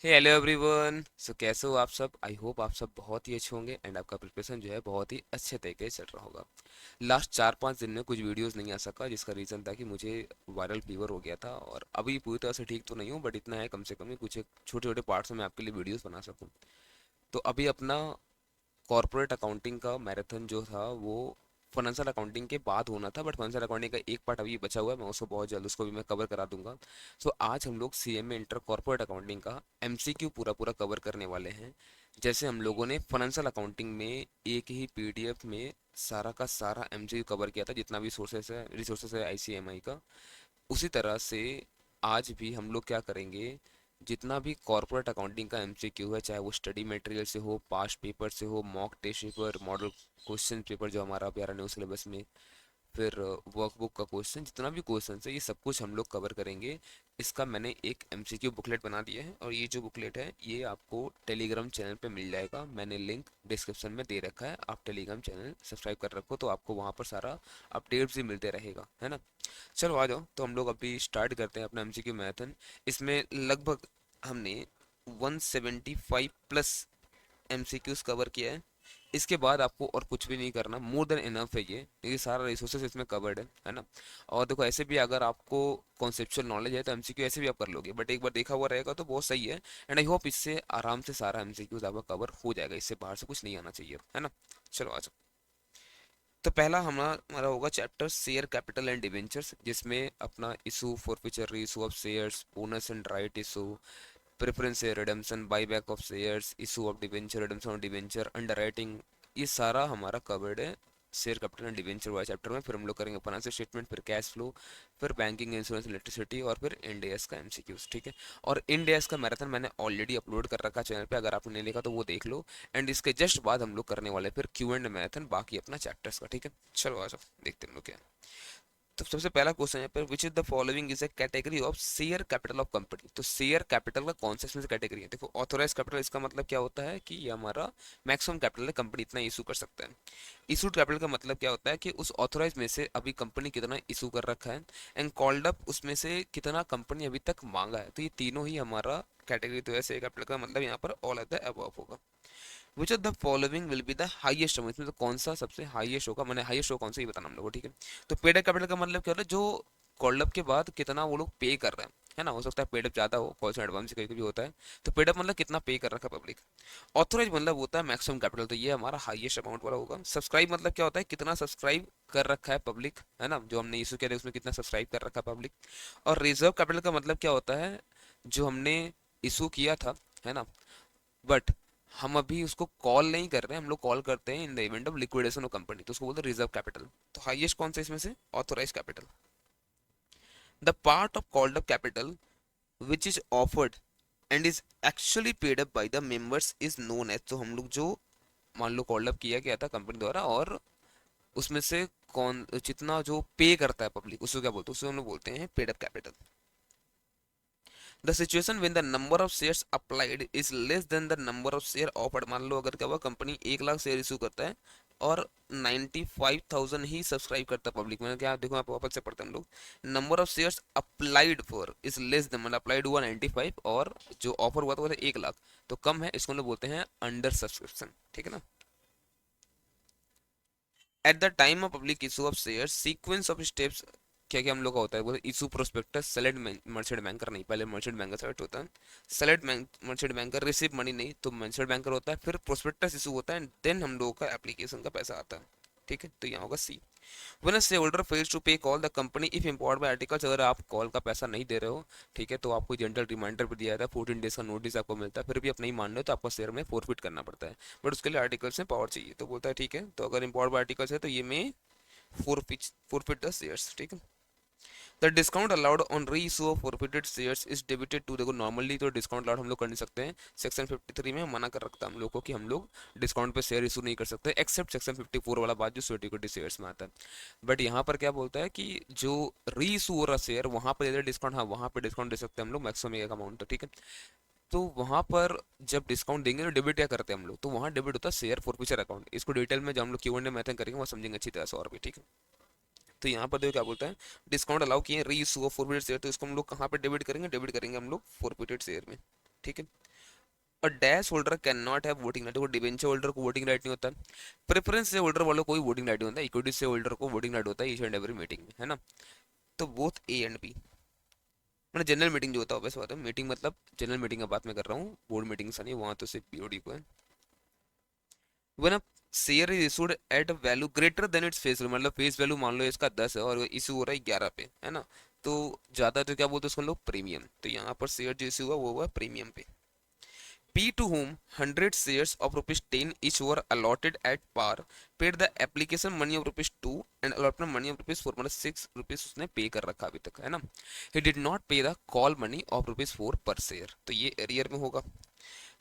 Hello everyone. कैसे हो आप सब? आई होप आप सब बहुत ही अच्छे होंगे एंड आपका प्रिपरेशन जो है बहुत ही अच्छे तरीके से चल रहा होगा। लास्ट 4-5 दिन में कुछ वीडियोस नहीं आ सका, जिसका रीज़न था कि मुझे वायरल फीवर हो गया था और अभी पूरी तरह से ठीक तो नहीं हूँ, बट इतना है कम से कम ही कुछ छोटे छोटे पार्ट्स में मैं आपके लिए वीडियोस बना सकूँ। तो अभी अपना कॉर्पोरेट अकाउंटिंग का मैराथन जो था वो फाइनेंशियल अकाउंटिंग के बाद होना था, बट फाइनेंशियल अकाउंटिंग का एक पार्ट अभी बचा हुआ है, मैं उसको बहुत जल्द उसको भी मैं कवर करा दूंगा। आज हम लोग सीएमए इंटर कॉर्पोरेट अकाउंटिंग का एमसीक्यू पूरा पूरा कवर करने वाले हैं। जैसे हम लोगों ने फाइनेंशियल अकाउंटिंग में एक ही पीडीएफ में सारा का सारा एमसीक्यू कवर किया था, जितना भी रिसोर्सेस है आईसीएमआई का, उसी तरह से आज भी हम लोग क्या करेंगे। जितना भी कॉर्पोरेट अकाउंटिंग का एमसीक्यू है, चाहे वो स्टडी मटेरियल से हो, पास्ट पेपर से हो, mock test paper, model question paper जो हमारा प्यारा न्यू सिलेबस में, फिर वर्कबुक का क्वेश्चन, जितना भी क्वेश्चन है ये सब कुछ हम लोग कवर करेंगे। इसका मैंने एक एमसीक्यू बुकलेट बना दिया है और ये जो बुकलेट है ये आपको टेलीग्राम चैनल पे मिल जाएगा। मैंने लिंक डिस्क्रिप्शन में दे रखा है, आप टेलीग्राम चैनल सब्सक्राइब कर रखो तो आपको वहाँ पर सारा अपडेट्स भी मिलते रहेगा, है ना। चलो आ जाओ, तो हम लोग अभी स्टार्ट करते हैं अपना एमसीक्यू मैथन। इसमें लगभग हमने 175 प्लस एमसीक्यूज कवर किया है। इसके बाद आपको और कुछ भी नहीं करना, मोर देन इनफ है ये सारा रिसोर्सेज इसमें कवर्ड है ना। और देखो, ऐसे भी अगर आपको कॉन्सेप्चुअल नॉलेज है तो एमसीक्यू ऐसे भी आप कर लोगे, बट एक बार देखा हुआ रहेगा तो बहुत सही है। एंड आई होप इससे आराम से सारा एमसीक्यूज आपका कवर हो जाएगा, इससे बाहर से कुछ नहीं आना चाहिए, है ना। चलो आ जाओ। तो पहला हमारा होगा chapter share capital and debentures, जिसमें अपना issue, forfeiture, issue of shares, bonus and right issue, preference share redemption, buyback of shares, issue of debenture, redemption of debenture, underwriting, ये सारा हमारा कवर्ड है शेयर कैपिटल एंड डिवेंचर वाले chapter में। फिर हम लोग करेंगे फाइनेंशियल स्टेटमेंट, फिर कैश फ्लो, फिर बैंकिंग, इंश्योरेंस, इलेक्ट्रिसिटी, और फिर इंड एएस का एमसीक्यूज, ठीक है। और इंड एएस का मैराथन मैंने ऑलरेडी अपलोड कर रखा चैनल पे, अगर आपने नहीं देखा तो वो देख लो। एंड इसके जस्ट बाद हम लोग करने वाले फिर क्यू एंड मैराथन बाकी अपना चैप्टर्स का, ठीक है। चलो आ जाओ, देखते हैं हम लोग क्या है। तो सबसे पहला क्वेश्चन है पर which is the following is A category of share capital of company. तो शेयर कैपिटल का कौन सा इसमें से कैटेगरी है? देखो, ऑथोराइज कैपिटल, इसका मतलब क्या होता है कि ये हमारा मैक्सिमम कैपिटल है, कंपनी इतना इशू कर सकता है। इशूड कैपिटल का मतलब क्या होता है कि उस ऑथोराइज में से अभी कंपनी कितना इशू कर रखा है। एंड कॉल्ड अप, उसमें से कितना कंपनी अभी तक मांगा है। तो ये तीनों ही हमारा कैटेगरी तो है शेयर कैपिटल का, मतलब यहाँ पर ऑल ऑफ द अबव होगा। विच of the following will be the highest amount, इसमें से कौन सा सबसे हाईएस्ट होगा, मैंने हाईएस्ट होगा कौन सा ये बताना हम लोग को, ठीक है। तो पेड अप कैपिटल का मतलब क्या होता है, जो कॉल्ड अप के बाद कितना वो लोग पे कर रहे हैं, है ना। हो सकता है पेड अप ज्यादा हो, कॉल से एडवांस कभी कभी होता है। तो पेड अप मतलब कितना पे कर रखा है पब्लिक। ऑथोराइज मतलब होता है मैक्सिमम कैपिटल, तो ये हमारा हाईएस्ट अमाउंट वाला होगा। सब्सक्राइब मतलब क्या होता है, कितना सब्सक्राइब कर रखा है पब्लिक, है ना, जो हमने इशू किया था उसमें कितना सब्सक्राइब कर रखा है पब्लिक। और रिजर्व कैपिटल का मतलब क्या होता है, जो हमने इशू किया था, है ना, बट हम अभी उसको कॉल नहीं कर रहे हैं, हम लोग कॉल करते हैं in the event of liquidation of company, तो उसको बोलते हैं रिजर्व कैपिटल। तो हाईएस्ट कौन सा इसमें से, authorise capital. The part of called up capital which is offered and is actually paid up by the members is known as, तो हम लोग जो मान लो कॉल्ड अप किया गया था कंपनी द्वारा और उसमें से कौन जितना जो पे करता है पब्लिक, उसको क्या बोलते हैं, उसको हम लोग बोलते हैं paid up capital. The situation when the number of shares applied is less than the number of share offered, मान लो अगर क्या हुआ, कंपनी 1 लाख शेयर इशू करता है और 95,000 ही सब्सक्राइब करता है पब्लिक में, क्या देखो आप वापस से पढ़ते हैं हम लोग। Number of shares applied for is less than, मतलब अप्लाइड हुआ 95 और जो ऑफर हुआ था वो था 1 लाख, तो कम है, इसको हम लोग बोलते हैं अंडर सब्सक्रिप्शन, ठीक है ना। At the time of public issue of share, sequence of steps क्या क्या हम लोग का होता है, वो issue, prospectus, select merchant banker, नहीं पहले मर्चेंट बैंकर सेलेक्ट होता है, select merchant banker, receive money नहीं तो मर्चेंट बैंकर होता है, फिर प्रोस्पेक्टस इशू होता है, देन हम लोगों का एप्लीकेशन का पैसा आता है, ठीक है। तो यहाँ होगा C. When a share holder fails to pay call the company if import by articles, अगर आप कॉल का पैसा नहीं दे रहे हो, ठीक है, तो आपको जनरल रिमाइंडर भी दिया जाता है, 14 डेज का नोटिस आपको मिलता है, फिर भी आप नहीं मान रहे हो तो आपको शेयर में फोरफिट करना पड़ता है, बट उसके लिए आर्टिकल्स में पावर चाहिए, तो बोलता है ठीक है, तो अगर इम्पॉर्ट बाय आर्टिकल्स है तो ये में फोरफिट द शेयर्स, ठीक है। The discount allowed on reissue of forfeited shares is debited to, देखो नॉर्मली तो डिस्काउंट अलाउड हम लोग कर नहीं सकते हैं, सेक्शन 53 में मना कर रखता है हम लोग को कि हम लोग डिस्काउंट पे शेयर इशू नहीं कर सकते, एक्सेप्ट सेक्शन 54 वाला बात जो सिक्योरिटी शेयर्स में आता है। बट यहाँ पर क्या बोलता है कि जो री इशू हो रहा शेयर वहाँ पर यदि डिस्काउंट, हाँ वहाँ पे डिस्काउंट दे सकते हैं हम लोग मैक्सिमम एक अमाउंट, ठीक है। तो वहाँ पर जब डिस्काउंट देंगे तो डेबिट क्या करते हैं हम लोग, तो वहाँ डेबिट होता है शेयर फॉरफीचर अकाउंट, इसको डिटेल में जब हम लोग क्यू एंड ए मैथन करेंगे वो समझेंगे अच्छी तरह से और भी, ठीक है। तो यहाँ पर देखो क्या बोलता है, डिस्काउंट अलाउ किए री इशू ऑफ फॉरफिटेड शेयर, तो इसको हम लोग कहाँ पे डेबिट करेंगे, डेबिट करेंगे हम लोग फॉरफिटेड शेयर में, ठीक है। और dash holder can not have voting right. देखो डिबेंचर होल्डर को वोटिंग राइट नहीं होता, प्रेफरेंस से होल्डर वालों को कोई वोटिंग राइट नहीं होता, इक्विटी से होल्डर को वोटिंग राइट होता है ईच एंड एवरी मीटिंग में, है ना। तो बोथ ए एंड बी, मतलब जनरल मीटिंग जो होता है वैसे बात है, मीटिंग मतलब जनरल मीटिंग की बात मैं कर रहा हूँ, बोर्ड मीटिंग सा नहीं, वहाँ तो सिर्फ बीओडी को है। when a share is issued at value greater than its face value, मतलब फेस वैल्यू मान लो इसका 10 है और इशू हो रहा है 11 पे, है ना, तो ज्यादा तो क्या बोलते हैं उसको लोग प्रीमियम, तो यहाँ पर शेयर जो इशू हुआ वो हुआ प्रीमियम पे। P to whom 100 shares of rupees 10 each were allotted at par paid the application money of rupees 2 and allotment money of rupees 4, मतलब 6 rupees उसने पे कर रखा अभी तक, है ना। He did not pay the call money of rupees 4 per share, तो ये एरियर में होगा।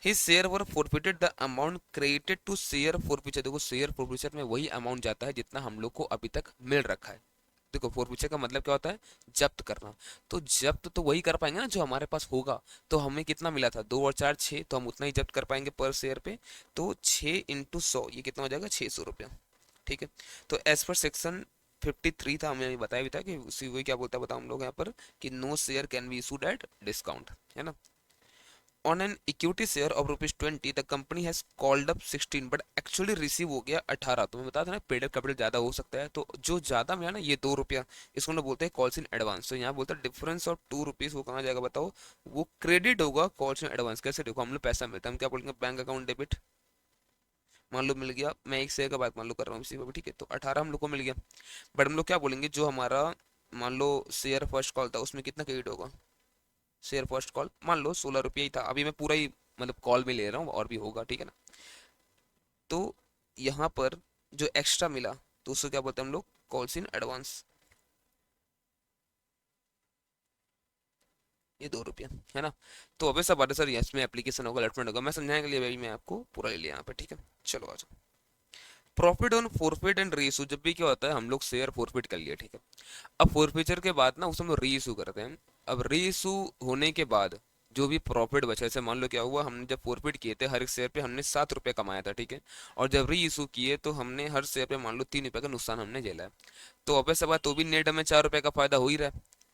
His share were forfeited the amount credited to share forfeiture, देखो शेयर forfeiture में वही अमाउंट जाता है जितना हम लोग को अभी तक मिल रखा है। देखो फोरफीचर का मतलब क्या होता है, जब्त करना। तो जब्त तो वही कर पाएंगे ना जो हमारे पास होगा। तो हमें कितना मिला था, 2 और 4 6, तो हम उतना ही जब्त कर पाएंगे पर शेयर पे। तो 6 × 100 ये कितना हो जाएगा, 600 रुपया। ठीक है। तो एज पर सेक्शन 53 था, हमें बताया भी था कि उसी वही क्या बोलता है, बताओ हम लोग यहाँ पर कि no share can be issued at discount, है ना। On an equity share of rupees 20 the company has called up 16 but actually receive हो गया 18। तो मैं बता था ना पेड कैपिटल ज्यादा हो सकता है, तो जो ज्यादा मिला ना ये 2 रुपया, इसको ना बोलते हैं कॉल्स इन एडवांस। तो यहाँ बोलते हैं डिफरेंस ऑफ 2 रुपीज, वो कहाँ जाएगा बताओ, वो क्रेडिट होगा कॉल्स इन एडवांस। कैसे, देखो हम लोग पैसा मिलता है, हम क्या बोलेंगे बैंक अकाउंट डेबिट, मान लो मिल गया, मैं एक शेयर का बात मान लो कर रहा हूँ इसी पर, ठीक है, तो 18 हम लोग को मिल गया। बट हम लोग क्या बोलेंगे, जो हमारा मान लो शेयर फर्स्ट कॉल था उसमें कितना क्रेडिट होगा, शेयर फर्स्ट कॉल मान लो 16 रुपया ही था, अभी मैं पूरा ही मतलब कॉल में ले रहा हूँ और भी होगा, ठीक है ना। तो यहाँ पर जो एक्स्ट्रा मिला तो उसको क्या बोलते हैं हम लोग, कॉल्स इन एडवांस, ये 2 रुपया, है ना। तो अब ऐसा बात है सर, इसमें एप्लीकेशन होगा अलॉटमेंट होगा, मैं समझाने के लिए भाई मैं आपको पूरा ले लिया यहाँ पे, ठीक है। चलो आ जाओ। Profit on forfeit and reissue, जब भी क्या होता है हम लोग शेयर फोरफिट कर लिया, ठीक है। अब फोरफिचर के बाद ना उसे हम लोग री इशू करते हैं। अब री इशू होने के बाद जो भी प्रॉफिट बचा, जैसे मान लो क्या हुआ, हमने जब फोरफिट किए थे हर एक शेयर पे हमने 7 रुपये कमाया था, ठीक है। और जब री इशू किए तो हमने हर शेयर पे मान लो 3 रुपये का नुकसान हमने झेला है। तो अब ऐसा बात, तो भी नेट हमें 4 रुपये का फायदा हो ही रहा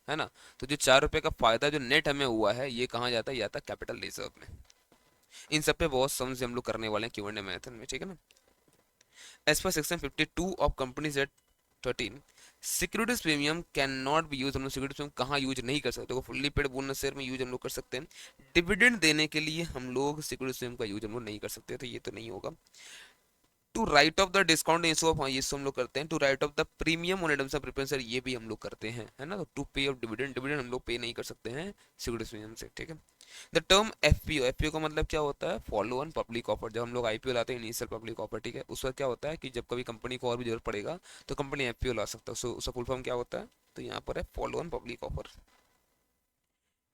है ना। तो जो 4 रुपये का फायदा जो नेट हमें हुआ है ये कहाँ जाता है, जाता है कैपिटल रिजर्व में। इन सब पे बहुत सम्स हम लोग करने वाले हैं क्यू एंड ए मेथड में, ठीक है ना। As per section 52 of companies act 13 securities premium can not be use, हम लोग सिक्योरिटीज प्रीमियम कहाँ यूज नहीं कर सकते, तो फुल्ली पेड बोनस शेयर में यूज हम लोग कर सकते हैं। डिविडेंड देने के लिए हम लोग सिक्योरिटीज प्रीमियम का यूज हम लोग नहीं कर सकते, तो ये तो नहीं होगा। To write off the discount issue of, हाँ ये सब हम लोग करते हैं। To write off the premium on adams of preference, ये भी हम लोग करते हैं, है ना। तो टू पे ऑफ डिविडेंड, डिविडेंड हम लोग पे नहीं कर सकते हैं सिक्योरिटीज प्रीमियम से, ठीक है। द टर्म एफपीओ, एफपीओ का मतलब क्या होता है, फॉलो ऑन पब्लिक ऑफर। जब हम लोग आईपीओ लाते हैं इनिशियल पब्लिक ऑफर, ठीक है, उस वक्त क्या होता है कि जब कभी कंपनी को और भी जरूरत पड़ेगा तो कंपनी एफपीओ ला सकता है, उसका फुल फॉर्म क्या होता है, तो यहाँ पर है follow on public offer.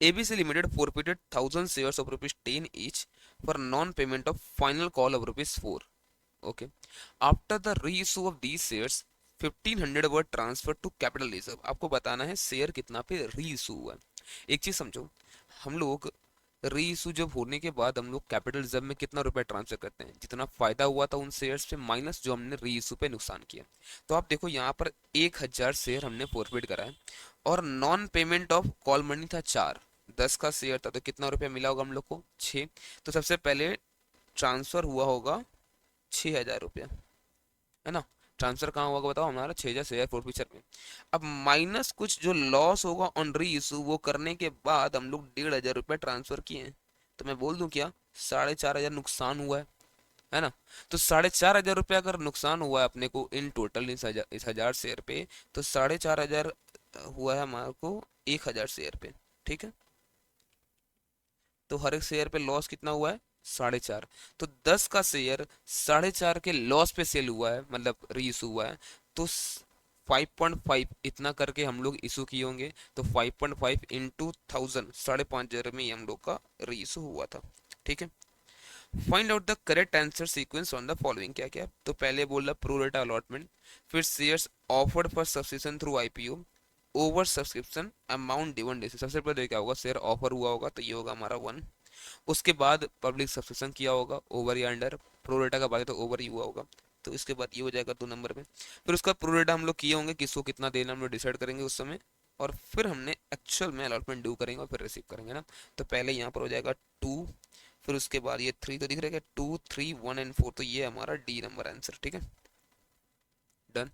ABC limited forfeited 1,000 shares of rupees 10 each for non-payment of final call of rupees 4. Okay. After the reissue of these shares 1500 were transferred to capital reserve। आपको बताना है शेयर कितना पे reissue हुआ है। एक चीज समझो, हम लोग रीइशू जब होने के बाद हम लोग कैपिटल रिजर्व में कितना रुपया ट्रांसफर करते हैं, जितना फायदा हुआ था उन शेयर्स पे माइनस जो हमने रीइशू पे नुकसान किया। तो आप देखो यहाँ पर 1000 शेयर हमने फोरफिट करा है और non payment of call money था 4, 10 का शेयर था तो कितना रुपया मिला होगा हम लोग को, 6। तो सबसे पहले ट्रांसफर हुआ होगा 6000 रुपया, है ना। ट्रांसफर कहाँ होगा बताओ, हमारा 6000 शेयर फोरफिचर में। अब माइनस कुछ जो लॉस होगा ऑन री इशू, वो करने के बाद हम लोग 1500 रुपये ट्रांसफर किए हैं। तो मैं बोल दूं क्या, 4500 नुकसान हुआ है ना। तो 4500 रुपये अगर नुकसान हुआ है अपने को इन टोटल इस हजार शेयर पे, तो 4500 हुआ है हमारे को 1000 शेयर पे, ठीक है। तो हर एक शेयर पे लॉस कितना हुआ है, 4.5। तो 10 का शेयर 4.5 के लॉस पे सेल हुआ है, मतलब री इशू हुआ है। तो 5.5 इतना करके हम लोग इशू किए होंगे, तो 5.5 इंटू 1000, 5,500 में ही हम लोग का री इशू हुआ था, ठीक है। Find out the correct answer sequence on the following, क्या क्या, तो पहले बोला प्रो रेटा अलॉटमेंट, फिर shares offered for subscription through IPO, over subscription, amount given Decis. सबसे पहले क्या होगा, शेयर ऑफर हुआ होगा तो ये होगा हमारा 1। उसके बाद पब्लिक सब्सक्रिप्शन किया होगा, ओवर या अंडर, प्रोरेटा का बात तो ओवर ही हुआ होगा, तो इसके बाद ये हो जाएगा 2 नंबर में। फिर उसका प्रोरेटा हम लोग किए होंगे, किसको कितना देना हम लोग डिसाइड करेंगे उस समय, और फिर हमने एक्चुअल में अलॉटमेंट ड्यू करेंगे और फिर रिसीव करेंगे ना। तो पहले यहाँ पर हो जाएगा 2, फिर उसके बाद ये 3 तो दिख रहा है क्या, 2 3 1 एंड 4, तो ये हमारा डी नंबर आंसर, ठीक है, done.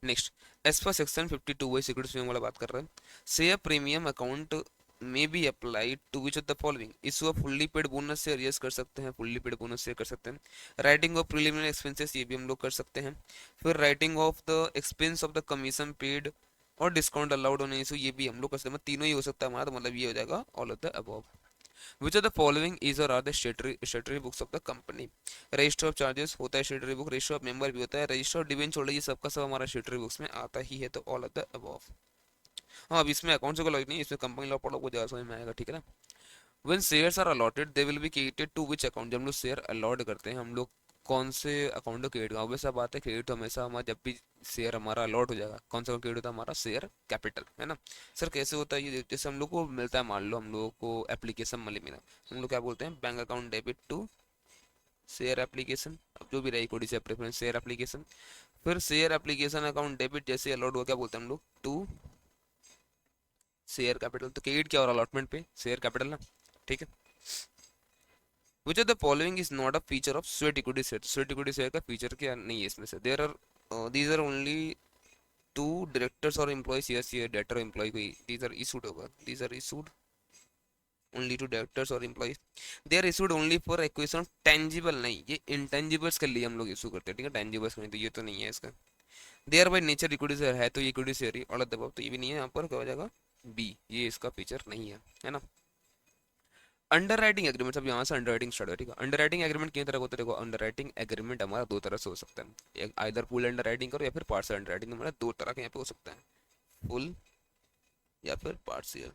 Next, as per section 52 वही सिक्योरिटी स्विंग वाला बात कर रहे हैं। से a premium account may be applied to which of the following, issue of fully paid bonus share, yes कर सकते हैं, फुल्ली पेड बोनस शेयर कर सकते हैं। राइटिंग ऑफ प्रिलिमिनरी एक्सपेंसेस, ये भी हम लोग कर सकते हैं। फिर writing of the expense of the commission paid और डिस्काउंट अलाउड ऑन इशू, ये भी हम लोग कर सकते हैं, मतलब तीनों ही हो सकता है हमारा, तो मतलब ये हो जाएगा all of the above. Which of the following is or are the statutory books of the company? Register of charges होता है स्टेटरी बुक, रजिस्टर ऑफ मेंबर भी होता है, रजिस्टर ऑफ डिबेंचर, ये सबका सब हमारा स्टेटरी बुक्स में आता ही है, तो ऑल ऑफ द अबव। हाँ, अब इसमें अकाउंट से कोई लॉजिक नहीं, इसमें कंपनी लॉ पढ़ो, वो ज्यादा समझ में आएगा, ठीक है ना। When shares are allotted they will be credited to which account, जब हम लोग शेयर अलॉट करते हैं हम लोग कौन से अकाउंट को क्रेडिट, ऑब्वियस सा बात है, क्रेडिट तो हमेशा हमारा जब भी शेयर हमारा अलॉट हो जाएगा कौन सा क्रेडिट होता है हमारा, शेयर कैपिटल, है ना। सर कैसे होता है ये, जैसे हम लोग को मिलता है, मान लो हम लोगों को एप्लीकेशन मिला, हम लोग क्या बोलते हैं, bank account debit to share application, अब जो भी रही कोई से प्रेफरेंस शेयर एप्लीकेशन, फिर शेयर एप्लीकेशन अकाउंट डेबिट जैसे अलॉट हुआ क्या बोलते हैं हम लोग, टू शेयर कैपिटल, तो क्रेडिट क्या हो रहा है अलॉटमेंट पे, शेयर कैपिटल ना, ठीक है। Which of the following is not a feature of sweat equity share, sweat equity share का फीचर क्या नहीं है इसमें से, there are these are only to directors और एम्प्लॉइज, यस ये डायरेक्टर और एम्प्लॉय कोई, दीज आर इशूड होगा, these are issued only to directors और employees, they are issued only for acquisition of tangible, नहीं ये इंटेंजिबल्स के लिए हम लोग इशू करते हैं, ठीक है, टेंजिबल्स नहीं, तो ये तो नहीं है इसका। There by nature equity share है, तो ये इक्विटी शेयर ही, और दबाव तो ये भी नहीं है, यहाँ पर क्या हो जाएगा बी, ये इसका फीचर नहीं है ना। अंडर राइटिंग एग्रीमेंट, अब यहाँ से अंडर राइटिंग स्टार्ट है, ठीक है। अंडर राइटिंग एग्रीमेंट कितने तरह का होता है, देखो अंडर राइटिंग एग्रीमेंट हमारा दो तरह से हो सकता है, एक आइदर फुल अंडर राइटिंग करो या फिर पार्शियल अंडर राइटिंग, हमारा दो तरह के यहाँ पे हो सकता है, फुल या फिर पार्शियल।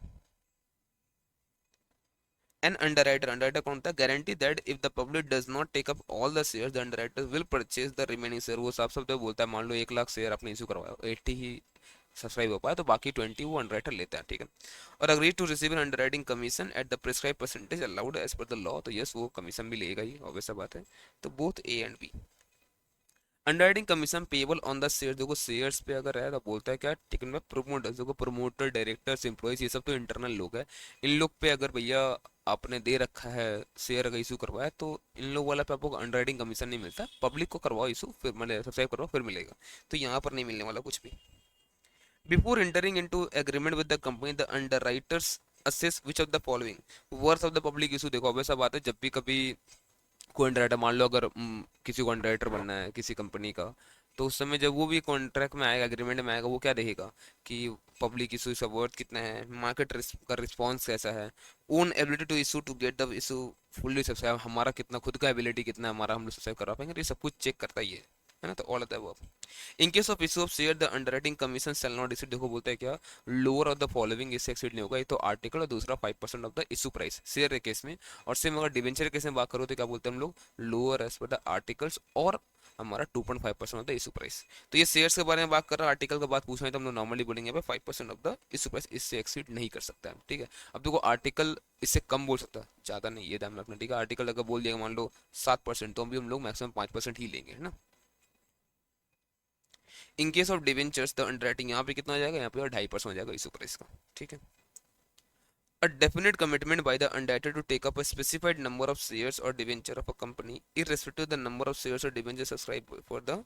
एन अंडरराइटर, अंडरराइटर कौन होता है, guarantee that if the public does not take up all the shares the underwriter will purchase the remaining share, वो साफ साफ बोलता है, मान लो 1 लाख शेयर आपने इशू करवाया, 80 ही सब्सक्राइब हो पाया, तो बाकी 20 वो अंडरराइटर लेता है, ठीक है। और agree to receive an underwriting commission at the prescribe percentage allowed as per the law, तो यस वो कमीशन भी लेगा ही, ऑब्वियस सा बात है, तो both A and B. Underwriting commission payable on the share, देखो शेयर्स पे अगर है तो बोलता है क्या, टेकन बाय प्रोमोटर्स, देखो प्रोमोटर डायरेक्टर्स एम्प्लॉइज ये सब तो इंटरनल लोग है, इन लोग पे अगर भैया आपने दे रखा है शेयर अगर इशू करवाया, तो इन लोग वाला पे आपको अंडरराइटिंग कमीशन नहीं मिलता, पब्लिक को करवाओ इशू, फिर मैंने सब्सक्राइब करवाओ फिर मिलेगा, तो यहाँ पर नहीं मिलने वाला कुछ भी। Before entering into agreement with the company the underwriters assess which of the following worth of the public issue, देखो वैसा बात है, जब भी कभी कोई अंडरराइटर, मान लो अगर किसी को अंडरराइटर बनना है किसी कंपनी का, तो उस समय जब वो भी कॉन्ट्रैक्ट में आएगा, एग्रीमेंट में आएगा, वो क्या देखेगा कि पब्लिक इशू इसका वर्थ कितना है, मार्केट का रिस्पॉन्स कैसा है, own ability to issue to get the issue fully subscribe, हमारा कितना खुद का एबिलिटी कितना है हमारा, हम लोग सब्सक्राइब करा पाएंगे, तो ये सब कुछ चेक करता ही है ना, तो ऑल आता है वो। इन case of issue of share the underwriting commission shall not exceed, देखो बोलता है क्या, लोअर ऑफ द फॉलोइंग इससे एक्सीड नहीं होगा, ये तो आर्टिकल और दूसरा 5% of the issue price share के केस में, और सेम अगर डिवेंचर केस में बात करो तो क्या बोलते हैं हम लोग, lower as per the articles और हमारा 2.5% ऑफ द इशू प्राइस, तो ये शेयर्स के बारे में बात कर रहा है, आर्टिकल का बात पूछ रहे हैं तो हम लोग नॉर्मली बोलेंगे 5% ऑफ द इशू प्राइस, इससे एक्सीड नहीं कर सकता है, ठीक है। अब देखो आर्टिकल इससे कम बोल सकता है, ज़्यादा नहीं, ये ध्यान रखना, ठीक है। आर्टिकल अगर बोल दिया मान लो 7%, तो अभी हम लोग मैक्सिमम 5% ही लेंगे, है ना। इन case of debentures the underwriting यहाँ पे कितना हो जाएगा, यहाँ पे 2.5% हो जाएगा इशू प्राइस का, ठीक है। A definite commitment by the underwriter to take up a specified number of shares or debenture of a company irrespective of the number of shares or debentures subscribed for the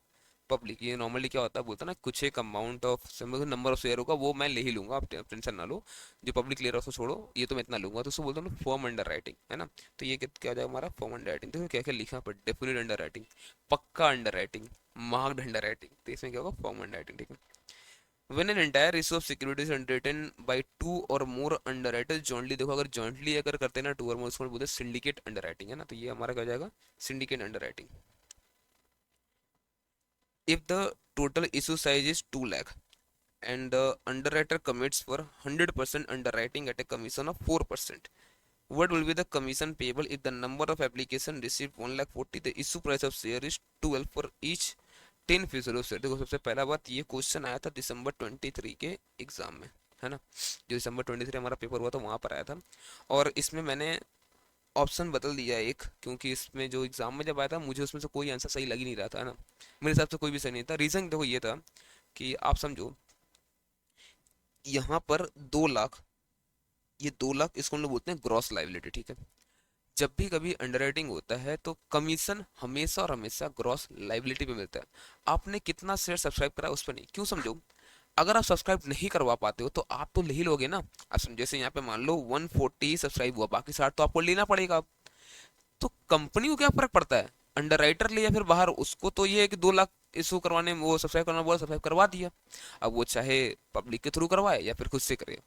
public, ये normally क्या होता है बोलता है ना, कुछ एक amount of number of share होगा वो मैं ले ही लूंगा, आप टेंशन ना लो, जो पब्लिक ले रहा है उसको छोड़ो, ये तो मैं इतना लूंगा, तो उसको बोलता हूँ फॉर्म अंडर राइटिंग, है ना। तो ये क्या हो जाएगा हमारा फॉर्म अंडर राइटिंग, देखो क्या क्या लिखा पर, डेफिनेट अंडर राइटिंग, पक्का under writing, marked under writing, तो इसमें क्या होगा फॉर्म अंडर राइटिंग, ठीक है। When an entire issue of securities is underwritten by two or more underwriters jointly, देखो अगर jointly अगर करते हैं ना, टू और मोर, उसको बोलते हैं syndicate underwriting, है ना, तो ये हमारा क्या हो जाएगा syndicate underwriting। If the total issue size is 2 lakh and the underwriter commits for 100% underwriting at a commission of 4%, what will be the commission payable if the number of application received 1 lakh 40, the issue price of share is 12 for each 10 फीसद share, देखो सबसे पहला बात ये question आया था दिसंबर 23 के exam में, है ना, जो दिसंबर 23 हमारा पेपर हुआ था वहाँ पर आया था, और इसमें मैंने ऑप्शन बदल दिया एक, क्योंकि इसमें जो एग्जाम में जब आया था मुझे उसमें से कोई आंसर सही लग ही नहीं रहा था, है ना, मेरे हिसाब से कोई भी सही नहीं था। रीज़न देखो ये था कि आप समझो यहाँ पर 2 लाख, ये 2 लाख इसको हम लोग बोलते हैं ग्रॉस लाइबिलिटी, ठीक है। जब भी कभी अंडरराइटिंग होता है तो कमीशन हमेशा और हमेशा ग्रॉस लाइबिलिटी पे मिलता है। आपने कितना शेयर सब्सक्राइब करा उस पर नहीं। क्यों समझो, अगर आप सब्सक्राइब नहीं करवा पाते हो तो आप तो ले ही लोगे ना। जैसे यहाँ पे मान लो 140 सब्सक्राइब हुआ, बाकी 60 तो आपको लेना पड़ेगा। तो कंपनी को क्या फर्क पड़ता है, अंडरराइटर ले या फिर बाहर, उसको तो ये है कि 2 लाख इशू करवाने में, वो सब्सक्राइब करना बोला, सब्सक्राइब करवा दिया। अब वो चाहे पब्लिक के थ्रू करवाए या फिर खुद से करे,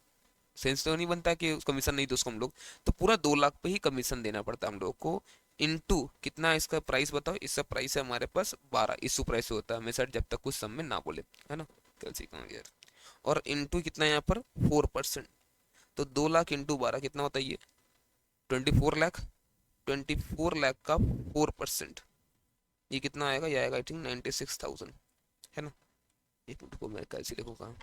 सेंस तो नहीं बनता कि कमीशन नहीं तो उसको हम लोग, तो पूरा 2 लाख पे ही कमीशन देना पड़ता है हम लोग को। इनटू कितना है इसका प्राइस बताओ, इसका प्राइस है हमारे पास 12, इशू प्राइस होता है हमेशा जब तक कुछ सम में ना बोले, है ना। कल सीखेंगे यार। और इनटू कितना है यहाँ पर 4%, तो 2 लाख इंटू 12 कितना होता है ये, 24 लाख। 24 लाख का 4%, ये कितना आएगा, ये आएगा आई थिंक 96,000, है ना। एक मिनट को मैं कैसे लिखूंगा।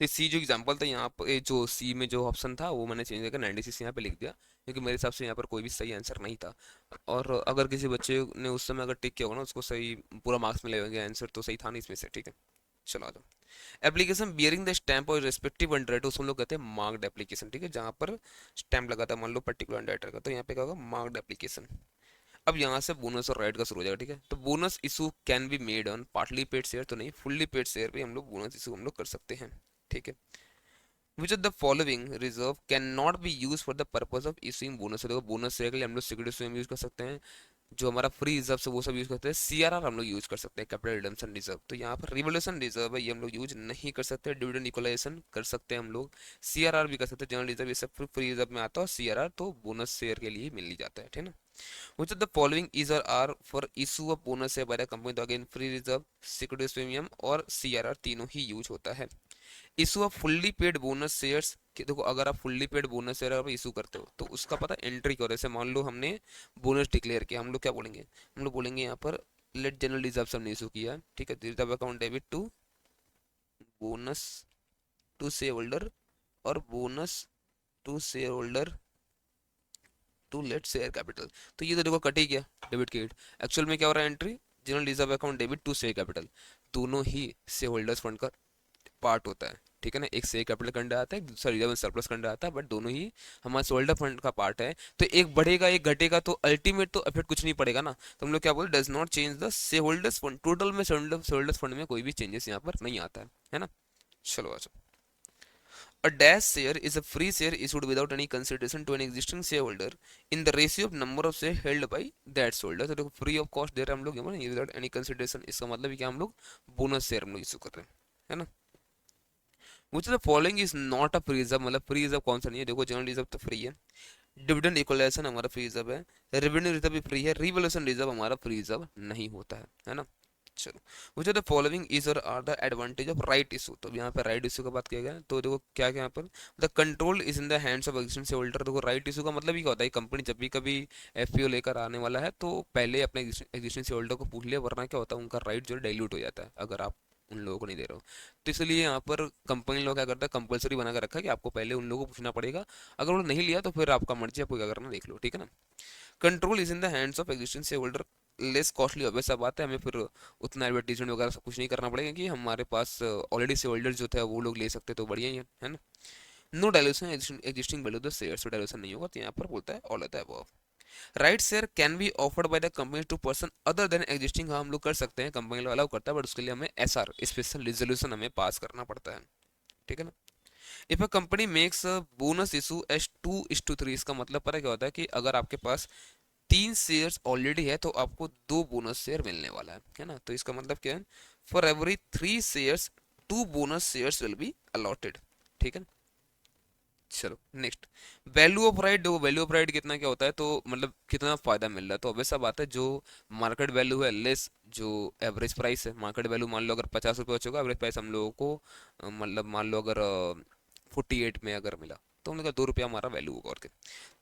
तो सी जो एग्जांपल था यहाँ पर, जो सी में जो ऑप्शन था वो मैंने चेंज करके 96 यहाँ पे लिख दिया, क्योंकि मेरे हिसाब से यहाँ पर कोई भी सही आंसर नहीं था। और अगर किसी बच्चे ने उस समय अगर टिक किया होगा ना, उसको सही पूरा मार्क्स मिले होंगे, आंसर तो सही था नहीं इसमें से, ठीक है। चलो आ जाओ। एप्लीकेशन बियरिंग द स्टैंप और रेस्पेक्टिव अंडरराइटर, उसको हम लोग कहते हैं मार्क्ड एप्लीकेशन, ठीक है, जहाँ पर स्टैंप लगा था मान लो पर्टिकुलर अंडरराइटर का, तो यहाँ पे क्या होगा, मार्क्ड एप्लीकेशन। अब यहाँ से बोनस और राइट का शुरू हो जाएगा, ठीक है। तो bonus issue can be made on partly paid share, तो नहीं, फुल्ली पेड शेयर पे हम लोग बोनस इशू हम लोग कर सकते हैं, ठीक है। Which of the following reserve can not be use for the purpose of issuing bonus, देखो बोनस शेयर के लिए हम लोग सिक्योरिटी स्वयं यूज कर सकते हैं, जो हमारा फ्री रिजर्व से वो सब यूज करते हैं। सीआरआर हम लोग यूज कर सकते हैं, कैपिटल रिडम्पशन रिजर्व, तो यहाँ पर रिवोल्यूशन रिजर्व है, ये हम लोग यूज नहीं कर सकते। डिविडेंड इक्वलाइजेशन कर सकते हैं हम लोग, सीआरआर भी कर सकते हैं, जनरल रिजर्व ये सब फ्री रिजर्व में आता है, और सीआरआर तो बोनस शेयर के लिए मिल ही जाता है, ठीक है ना। Which of the following is or are for issue of bonus share by the company, तो again free reserve, securities premium और सीआरआर तीनों ही यूज होता है। Issue of fully paid bonus shares, देखो अगर आप फुल्ली पेड बोनस शेयर आप issue करते हो तो उसका पता एंट्री करो, जैसे मान लो हमने बोनस डिक्लेयर किया, हम लोग क्या बोलेंगे, हम लोग बोलेंगे यहाँ पर लेट जनरल रिजर्व हमने इशू किया, ठीक है, reserve account debit to bonus to share holder और bonus to share holder to let share capital, तो ये तो देखो कट ही गया, डेबिट क्रेडिट। एक्चुअल में क्या हो रहा है entry, general reserve account debit to share capital, दोनों ही शेयर होल्डर्स फंड का पार्ट होता है, ठीक है ना। एक शेयर कैपिटल फंड आता है, दूसरा रिजर्व सरप्लस फंड आता है, बट दोनों ही हमारे शेयर होल्डर फंड का पार्ट है। तो एक बढ़ेगा एक घटेगा तो अल्टीमेट तो इफेक्ट कुछ नहीं पड़ेगा ना, तो हम लोग क्या बोलते, does not change the share holders fund, total में शेयर होल्डर्स फंड में कोई भी चेंजेस यहाँ पर नहीं आता है ना। चलो अच्छा। A dash share is a free share issued without any consideration to an existing shareholder in the ratio of number of shares held by that shareholder। तो देखो फ्री ऑफ कॉस्ट दे रहे हैं हम लोग, विदाउट एनी कंसिडरेशन, इसका मतलब है कि हम लोग बोनस शेयर हम लोग इशू कर रहे हैं, है ना। Which of the following is not a free reserve, मतलब फ्री रिजर्व कौन सा नहीं है, देखो जनरल रिजर्व तो फ्री है, डिविडेंड इक्वलाइजेशन हमारा फ्री रिजर्व है, रेवेन्यू रिजर्व भी फ्री है, रिवोल्यूशन रिजर्व हमारा फ्री रिजर्व नहीं होता है ना। चलो, which of the following is or are the advantage of right issue, तो यहाँ पे राइट इशू का बात किया गया है, तो देखो क्या क्या यहाँ पर, the control is in the hands of existing share holder. देखो राइट इशू का मतलब ही क्या होता है, कंपनी जब भी कभी एफपीओ लेकर आने वाला है तो पहले अपने एग्जिस्टिंग शेयर होल्डर को पूछ लिया, वरना क्या होता है उनका राइट जो है डाइल्यूट हो जाता है अगर आप उन लोगों को नहीं दे रहे हो। तो इसलिए यहाँ पर कंपनी लोग क्या करता है, कंपलसरी बना कर रखा है कि आपको पहले उन लोगों को पूछना पड़ेगा, अगर उन्होंने नहीं लिया तो फिर आपका मर्जी, आपको क्या करना देख लो, ठीक है ना। Control is in the hands of existing share holder, less costly, obvious सा बात है, हमें फिर उतना एडवर्टीजमेंट वगैरह सब कुछ नहीं करना पड़ेगा कि हमारे पास ऑलरेडी शेयर होल्डर जो थे वो लोग ले सकते तो बढ़िया ही है ना। No dilution existing value the share, तो डायल्यूशन नहीं होगा, तो यहाँ पर बोलता है ऑल होता है वो। Right share can be offered by the company to person other than existing, हाँ हम लोग कर सकते हैं, कंपनी लोग अलाउ करता है, बट उसके लिए हमें एसआर स्पेशल रिजोल्यूशन हमें पास करना पड़ता है, ठीक है ना। If a company makes bonus issue S 2:3, इसका मतलब पता क्या होता है कि अगर आपके पास 3 शेयर्स ऑलरेडी है तो आपको 2 बोनस शेयर मिलने वाला है ना। तो इसका मतलब क्या है, for every 3 shares 2 bonus shares will be allotted, ठीक है। चलो नेक्स्ट, वैल्यू ऑफ राइट, देखो वैल्यू ऑफ राइट कितना क्या होता है, तो मतलब कितना फायदा मिल रहा है, तो वैसा बात है जो मार्केट वैल्यू है लेस जो एवरेज प्राइस है, मार्केट वैल्यू मान लो अगर 50 रुपये हो चुका, एवरेज प्राइस हम लोगों को मतलब मान लो अगर 48 में अगर मिला तो हम लोग का 2 रुपया हमारा वैल्यू होगा, और क्या,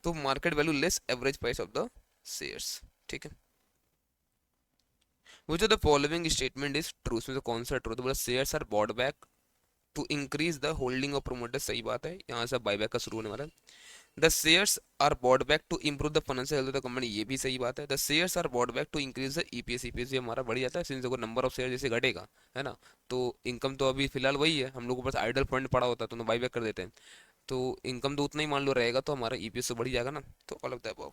तो market value less average price of the shares, ठीक है। Which of the following statement is true, इसमें से कौन सा ट्रू, तो बोला shares are bought back to increase the holding of promoter, सही बात है, यहाँ से बाईबैक का शुरू होने वाला है। The shares are bought back to improve the financial health of the company, ये भी सही बात है। The shares are bought back to increase the EPS, EPS भी हमारा बढ़ जाता है, सिंस देखो नंबर ऑफ शेयर जैसे घटेगा, है ना, तो इनकम तो अभी फिलहाल वही है, हम लोग के पास आइडल फंड पड़ा होता है तो बाईबैक कर देते हैं, तो इनकम तो उतना ही मान लो रहेगा, तो हमारा ईपीएस तो बढ़ ही जाएगा ना। तो ऑल ऑफ द अबव।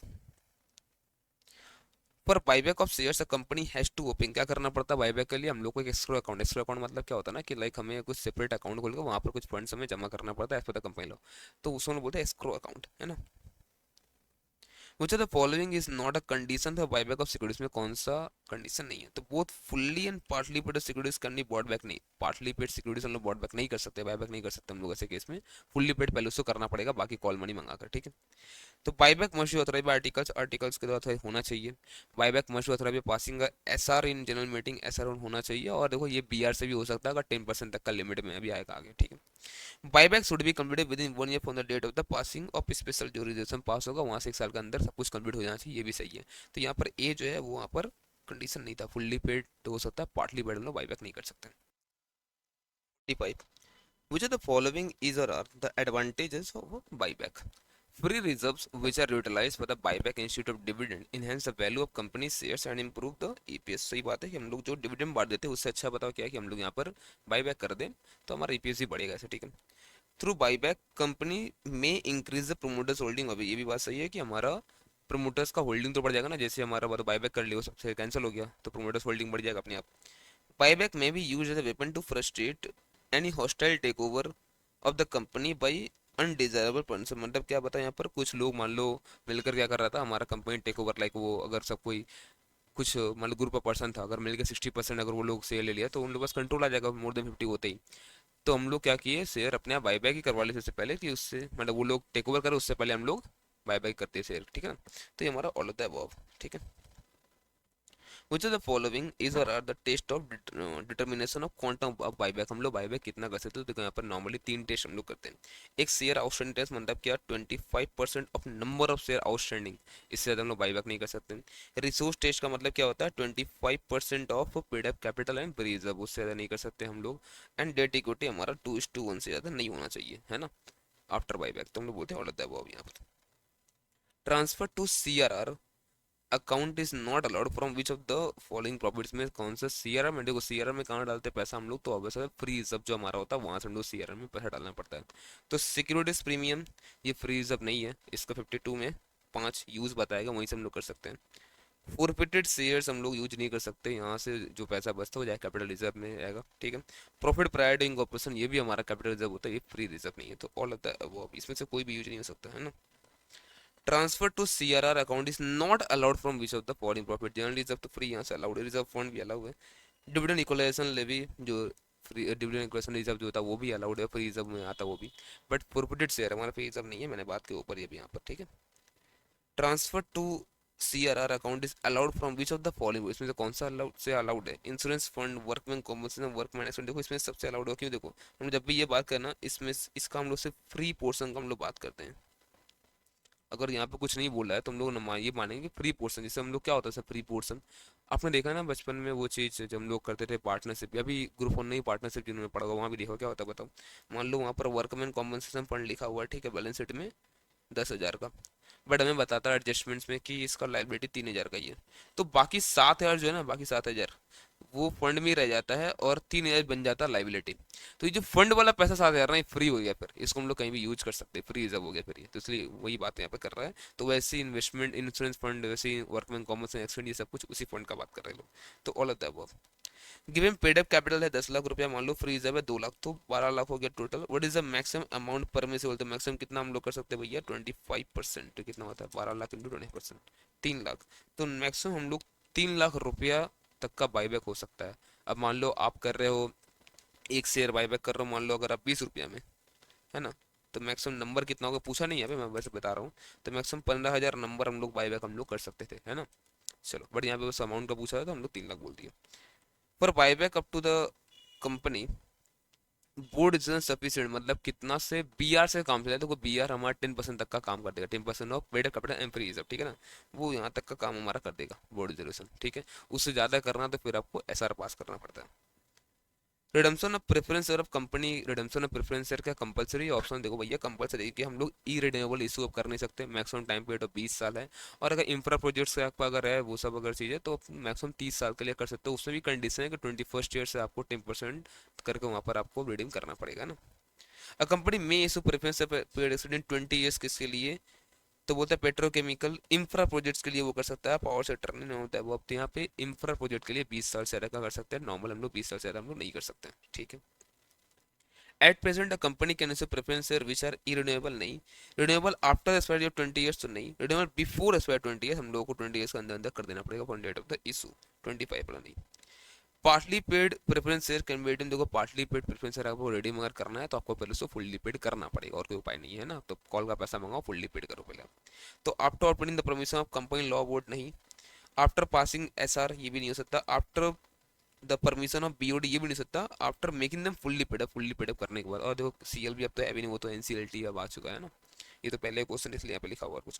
पर buyback of shares company has to open, क्या करना पड़ता है बाईबैक के लिए हम लोग को? एक एस्क्रो अकाउंट। एस्क्रो अकाउंट मतलब क्या होता है ना कि लाइक हमें कुछ सेपरेट अकाउंट खोल के वहाँ पर कुछ फंड्स हमें जमा करना पड़ता है as per the company law. तो उसमें बोलते हैं एस्क्रो अकाउंट, है ना। मुझे the following is not a condition for buyback of securities, में कौन सा कंडीशन नहीं है? तो both fully and partly paid securities can be bought back, नहीं पार्टली पेड सिक्योरिटीज हम लोग बॉट बैक नहीं कर सकते, बायबैक नहीं कर सकते हम लोग ऐसे केस में। फुल्ली पेड पहले उसको करना पड़ेगा, बाकी कॉल मनी मंगा कर, ठीक है। तो buyback must be authorised bye articles, articles के द्वारा होना चाहिए। Buyback must be authorised by passing SR in general meeting, SR होना चाहिए। और देखो ये बीआर से भी हो सकता है अगर 10% तक का लिमिट में अभी आएगा आगे, ठीक है। Buyback should be completed within 1 year from the date of the passing of special जो रिजर्वेशन पास होगा वहां से 1 साल के अंदर सब कुछ कंप्लीट हो जाना चाहिए, ये भी सही है। तो यहाँ पर ए जो है वो वहाँ पर कंडीशन नहीं था, फुल्ली पेड तो हो सकता है, पार्टली पेड हम लोग बायबैक नहीं कर सकते। 45, which of the following is or are the advantages of a buyback? Free reserves which are utilized for the buyback instead of dividend enhance the value of company shares and improve the EPS। सही बात है कि हम लोग जो dividend बांट देते हैं उससे अच्छा बताओ क्या है कि हम लोग यहाँ पर बायबैक कर दें तो हमारा ईपीएस भी बढ़ेगा ऐसे, ठीक है। थ्रू बायबैक कंपनी में इंक्रीज द प्रोमोटर्स होल्डिंग, अभी ये भी बात सही है कि हमारा प्रोमोटर्स का होल्डिंग तो बढ़ जाएगा ना, जैसे हमारा बायबैक कर लिया सबसे कैंसिल हो गया तो प्रोमोटर्स होल्डिंग बढ़ जाएगा अपने आप। बायबैक में भी use as a weapon to frustrate any hostile takeover of the company by undesirable person, मतलब क्या बताया यहाँ पर, कुछ लोग मान लो मिलकर क्या कर रहा था हमारा कंपनी टेक ओवर, लाइक वो अगर सब कोई कुछ मान लो ग्रुप ऑफ पर्सन था, अगर मिलकर 60% अगर वो लोग शेयर ले लिया तो उन लोग बस कंट्रोल आ जाएगा मोर देन 50 होते ही। तो हम लोग क्या किए, शेयर अपने आप बाईबैक ही करवा लेते उससे पहले कि उससे मतलब वो लोग टेक ओवर करे उससे पहले हम लोग बाईबैक करते शेयर, ठीक है ना। तो ये हमारा ऑल होता है अबव, ठीक है। Which of the following is or are the test of determination of quantum of buyback? हम लोग बाईबैक कितना कर सकते हो? देखो यहाँ पर नॉर्मली 3 टेस्ट हम लोग करते हैं। एक शेयर आउटस्टैंडिंग टेस्ट मतलब क्या, 25% of number of share outstanding, इससे ज़्यादा हम लोग बाईबैक नहीं कर सकते। रिसोर्स टेस्ट का मतलब क्या होता है, 25% of paid up capital and reserve, उससे ज़्यादा नहीं कर सकते हम लोग। एंड डेट इक्विटी हमारा 2:1 से ज़्यादा नहीं होना चाहिए, है ना, आफ्टर बाईबैक। तो हम लोग बोलते हैं ऑल ऑफ द अबव यहाँ पर। Transfer to CRR account is not allowed from which of the following profits, में कौन सा सीआरएम में? देखो सीआरएम में कहाँ डालते हैं पैसा हम लोग, तो ऑब्वियसली फ्री रिजर्व जो हमारा होता है वहां से हम लोग सीआरएम में पैसा डालना पड़ता है। तो सिक्योरिटीज प्रीमियम ये फ्री रिजर्व नहीं है, इसका 52 में 5 यूज बताएगा, वहीं से हम लोग कर सकते हैं। फोरफिटेड शेयर्स हम लोग यूज नहीं कर सकते, यहाँ से जो पैसा बचता हो जाए कैपिटल रिजर्व में आएगा, ठीक है। प्रॉफिट प्रायर टू इनकॉर्पोरेशन ये भी हमारा कैपिटल रिजर्व होता है, ये फ्री रिजर्व नहीं है। तो ऑल ऑफ द अबव, इसमें से कोई भी यूज नहीं हो सकता, है ना। Transfer to CRR account is not allowed from which of the following profit, general reserve तो फ्री यहाँ से अलाउड है, रिजर्व फंड भी अलाउड है। डिविडेंड इक्वलाइजेशन लेवी जो फ्री, डिविडेंड इक्वलाइजेशन रिजर्व जो होता है वो भी अलाउड है, फ्री रिजर्व में आता है वो भी। बट फॉरफिटेड शेयर हमारा फ्री रिजर्व नहीं है, मैंने बात के ऊपर ये भी यहाँ पर, ठीक है। Transfer to CRR account is allowed from which of the following, इसमें से कौन सा अलाउड से अलाउड है? Insurance fund, workman compensation, work management. देखो इसमें सबसे अलाउड है, क्यों? देखो हम जब भी ये बात करना इसमें इसका हम लोग सिर्फ फ्री पोर्सन का हम लोग बात करते हैं। अगर यहाँ पे कुछ नहीं बोला है तो हम लोग ये मानेंगे फ्री पोर्शन, जैसे हम लोग क्या होता है फ्री पोर्शन, आपने देखा ना बचपन में वो चीज़ जब हम लोग करते थे पार्टनरशिप, या भी ग्रुप वन नहीं पार्टनरशिप जिन्होंने पढ़ा होगा वहाँ भी देखो क्या होता है बताओ। मान लो वहाँ पर वर्कमैन कॉम्पनसेशन फंड लिखा हुआ है, ठीक है, बैलेंस शीट में 10,000 का, बट हमें बताता है एडजस्टमेंट्स में कि इसका लाइबिलिटी 3,000 का ही है। तो बाकी 7,000 जो है ना, बाकी 7,000 वो फंड में रह जाता है और 3,000 बन जाता है लाइबिलिटी। तो ये जो फंड वाला पैसा 7,000 ना ये फ्री हो गया, फिर इसको हम लोग कहीं भी यूज कर सकते हैं, फ्री रिजर्व हो गया फिर ये, तो इसलिए वही बात यहाँ पे कर रहा है। तो वैसे ही इन्वेस्टमेंट इंश्योरेंस फंड, वैसे ही वर्कमैन कॉम्पनसेशन एक्सपेंड, ये सब कुछ उसी फंड का बात कर रहे हैं लोग। तो all of the above. Given paid up capital है 10 लाख रुपया, मान लो फ्री रिजर्व है 2 लाख, तो 12 लाख हो गया total. What is the maximum amount permissible, तो मैक्सिमम कितना हम लोग कर सकते हैं भैया? 25%, तो कितना होता है 12 लाख इंटू 20%, 3 लाख। तो मैक्सिमम हम लोग 3 लाख रुपया तक का बाईबैक हो सकता है। अब मान लो आप कर रहे हो एक शेयर बाईबैक कर रहे हो, मान लो अगर आप 20 रुपया में, है ना, तो मैक्सिमम नंबर कितना होगा पूछा नहीं है अभी, मैं वैसे बता रहा हूँ। तो मैक्सिमम 15,000 नंबर हम लोग बाईबैक हम लोग कर सकते थे, है ना। चलो बट यहाँ पे बस अमाउंट का पूछा है तो हम लोग 3 लाख बोल दिए। पर buyback up to the company board is sufficient, मतलब कितना से बीआर से काम चला है, तो बीआर हमारा 10% तक का काम कर देगा, 10% of paid capital and free reserve, ठीक है ना, वो यहाँ तक का काम हमारा कर देगा बोर्ड रिजर्वेशन, ठीक है। उससे ज़्यादा करना तो फिर आपको एसआर पास करना पड़ता है। Redemption of preference share of company, redemption of preference share क्या कंपलसरी ऑप्शन? देखो भैया कंपलसरी है कि हम लोग ई रिन्यूएबल इशू अब कर नहीं सकते, मैक्सिमम टाइम पीरियड ऑफ 20 साल है। और अगर इंफ्रा प्रोजेक्ट्स का आपका अगर है वो सब अगर चीज़ें तो मैक्सिमम 30 साल के लिए कर सकते हो, उसमें भी कंडीशन है कि 21st ईयर से आपको 10% करके वहाँ पर आपको रिडीम करना पड़ेगा ना। अ कंपनी में issue preference paid accident 20 years किसके लिए, तो बोलता है पेट्रोकेमिकल इंफ्रा प्रोजेक्ट्स के लिए वो कर सकता है, पावर सेक्टर नहीं होता है वो। अब तो यहाँ पे इंफ्रा प्रोजेक्ट के लिए 20 साल से ज्यादा का कर सकते हैं, नॉर्मल हम लोग 20 साल से ज्यादा हम लोग नहीं कर सकते हैं, ठीक है। At present a company can issue preference share which are irredeemable, नहीं renewable after expiry of 20 years, तो नहीं रिन्यूएबल बिफोर एक्सपायर 20 ईयर्स, हम लोगों को 20 ईयर्स के अंदर अंदर कर देना पड़ेगा from date of the issue, 25 वाला नहीं। Partly paid preference share can be redeem, देखो पार्टली पेड प्रेफरेंस शेयर आपको रिडीम अगर करना है तो आपको पहले उसको फुल्ली पेड करना पड़ेगा, और कोई उपाय नहीं है ना, तो कॉल का पैसा मंगाओ फुल्ली पेड करो पहले। तो after operating the permission of company law board, नहीं आफ्टर पासिंग एसआर, ये भी नहीं हो सकता, after the permission of BOD, ये भी नहीं सकता, after making them fully paid up, fully paid up करने के बाद। और देखो सीएलबी अब तो है भी नहीं, वो तो एनसीएलटी अब आ चुका है ना, ये तो पहले क्वेश्चन इसलिए यहाँ पे लिखा हुआ कुछ।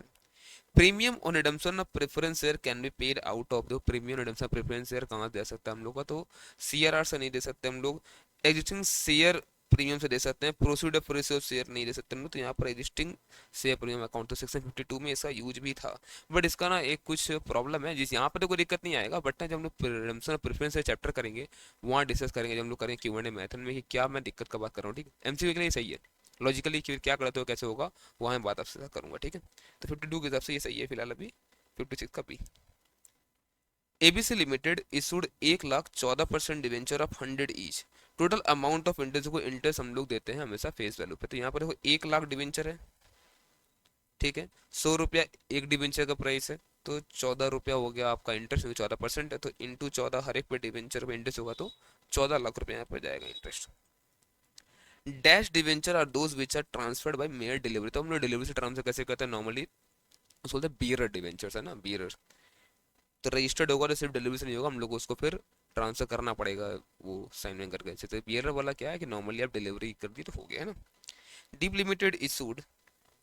Premium on redemption of preference share can be paid out of, दो प्रीमियम रिडम्पशन प्रेफरेंस शेयर कहाँ दे सकते हैं हम लोग का, तो सीआरआर से नहीं दे सकते हम लोग, एग्जिस्टिंग शेयर प्रीमियम से दे सकते हैं, प्रोसीड ऑफ रेशियो शेयर नहीं दे सकते हम लोग, तो यहाँ पर एग्जिस्टिंग शेयर प्रीमियम अकाउंट, तो सेक्शन 52 में इसका यूज भी था। बट इसका ना एक कुछ प्रॉब्लम है, जिस यहाँ पर तो कोई दिक्कत नहीं आएगा, बट ना जब हम लोग redemption of preference share chapter करेंगे वहाँ डिस्कस करेंगे, जब हम लोग करेंगे क्यू&ए मेथड में कि क्या मैं दिक्कत का बात कर रहा हूँ, ठीक है। एमसीक्यू के लिए सही है, लॉजिकली फिर क्या करते हो कैसे होगा वहाँ मैं बात आपसे करूंगा, ठीक है। तो 52 के हिसाब से ये सही है फिलहाल अभी, 56 का B. ABC limited issued 1,14% debenture of 100 each, total amount of interest को इंटरेस्ट हम लोग देते हैं हमेशा फेस वैल्यू पे, तो यहाँ पर देखो 1 लाख डिवेंचर है, ठीक है, 100 रुपया एक डिवेंचर का प्राइस है, तो 14 रुपया हो गया आपका इंटरेस्ट, 14% है, तो इंटू 14 हर एक पे डिवेंचर पे इंटरेस्ट होगा, तो 14 लाख रुपया यहाँ पर जाएगा interest. Dash debenture are those which are transferred by mere delivery, तो हम लोग डिलीवरी से ट्रांसफर कैसे करते हैं नॉर्मली, उसको बोलते हैं बियरर डिवेंचर्स, है ना बियरर, तो रजिस्टर्ड होगा तो सिर्फ डिलीवरी से नहीं होगा, हम लोग को उसको फिर ट्रांसफर करना पड़ेगा वो साइन वाइन करके, जैसे बियरर वाला क्या है कि नॉर्मली आप डिलीवरी कर दी तो हो गया, है ना। Deep limited issued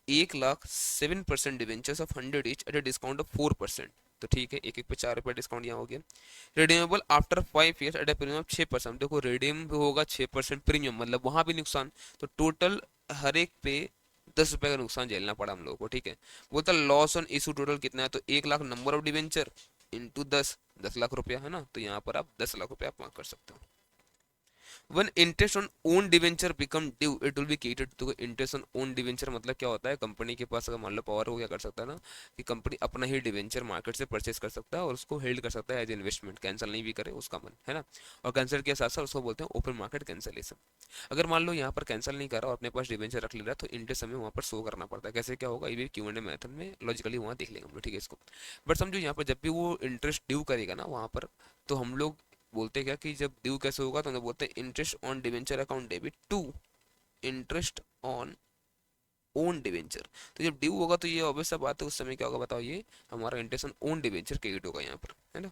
1,07% debentures of 100 each at a discount of 4%, तो ठीक है, एक एक पे 4 रुपया डिस्काउंट यहाँ हो गया। Redeemable after 5 years at a premium 6%, देखो रिडीम भी होगा 6% प्रीमियम, मतलब वहां भी नुकसान, तो टोटल हर एक पे 10 रुपए का नुकसान झेलना पड़ा हम लोगों को, ठीक है। बोलता लॉस ऑन इशू टोटल कितना है, तो 1 lakh number of debenture into 10 lakh रुपया, है ना, तो यहाँ पर आप 10 लाख रुपया आप मार्क कर सकते हो। One interest on own debenture become due it will be credited, तो इंटरेस्ट ऑन ओन डिवेंचर मतलब क्या होता है, कंपनी के पास अगर मान लो पावर हो, क्या कर सकता है ना कि कंपनी अपना ही डिवेंचर मार्केट से परचेज कर सकता है और उसको होल्ड कर सकता है एज इन्वेस्टमेंट, कैंसिल नहीं भी करे उसका मन, है ना। और कैंसिल के साथ साथ उसको बोलते हैं ओपन मार्केट कैंसिलेशन। अगर मान लो यहाँ पर कैंसिल नहीं कर रहा और अपने पास डिवेंचर रख ले रहा है, तो इंटरेस्ट हमें वहाँ पर शो करना पड़ता है, कैसे क्या होगा ये क्यू&ए मेथड में लॉजिकली वहाँ देख लेंगे हम लोग, ठीक है इसको। बट समझो यहाँ पर जब भी वो इंटरेस्ट ड्यू करेगा ना वहाँ पर, तो हम लोग बोलते क्या कि जब ड्यू कैसे होगा, तो हम बोलते हैं interest on debenture account debit to interest on own debenture, तो जब ड्यू होगा तो ये ऑब्वियस सा बात है, उस समय क्या होगा बताओ, ये हमारा interest on own debenture credit होगा यहाँ पर, है ना।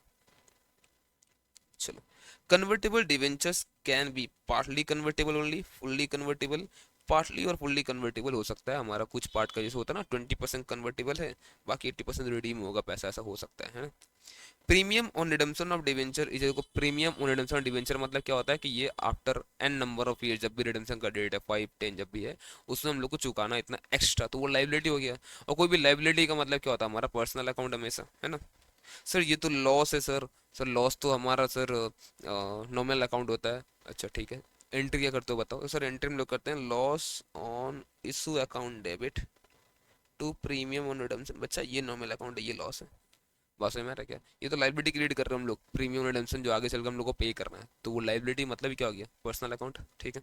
चलो, convertible debentures can be partly convertible only, fully convertible, partly और फुल्ली कन्वर्टेबल हो सकता है हमारा, कुछ पार्ट का जैसे होता है ना 20% कन्वर्टेबल है, बाकी 80% रिडीम होगा पैसा, ऐसा हो सकता है ना। Premium on redemption of debenture is, देखो premium on redemption of debenture मतलब क्या होता है कि ये after an number of year, जब भी रिडम्पशन का डेट है 5 10 जब भी है, उसमें हम लोग को चुकाना इतना एक्स्ट्रा, तो वो लाइबिलिटी हो गया। और कोई भी लाइबिलिटी का मतलब क्या होता है, हमारा पर्सनल अकाउंट हमेशा, है ना। सर ये तो लॉस है सर, सर लॉस तो हमारा सर नॉमिनल अकाउंट होता है, अच्छा ठीक है। एंट्री क्या करते हो बताओ, तो सर एंट्री हम लोग करते हैं loss on issue account debit to premium on redemption, बच्चा ये नॉमिनल अकाउंट है, ये लॉस है, बात समझ में आ रहा है क्या, ये तो लाइबिलिटी क्रिएट कर रहे हैं हम लोग, प्रीमियम रिडेम्पशन जो आगे चलकर हम लोग को पे करना है, तो वो लाइबिलिटी मतलब ही क्या हो गया, पर्सनल अकाउंट, ठीक है।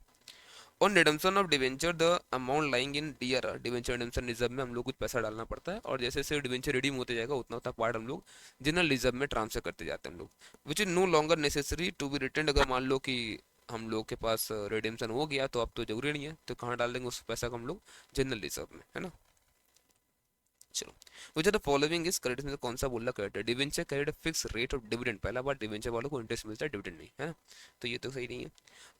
On redemption of debenture the amount lying in DRR, debenture redemption reserve में हम लोग कुछ पैसा डालना पड़ता है, और जैसे जैसे डिवेंचर रिडीम होते जाएगा उतना उतना पार्ट हम लोग जनरल रिजर्व में ट्रांसफर करते जाते हैं हम लोग, which is no longer necessary to be return, अगर मान लो कि हम लोग के पास रिडेम्पशन हो गया तो अब तो जरूरी नहीं है, तो कहाँ डाल देंगे उस पैसा को हम लोग, जनरल रिजर्व में, है ना। चलो, which are the following is correct, में कौन सा बोलना करेक्ट है, debenture carried fix rate of dividend, पहला बार डिवेंचर वालों को इंटरेस्ट मिलता है, डिविडेंड नहीं, है ना, तो ये तो सही नहीं है।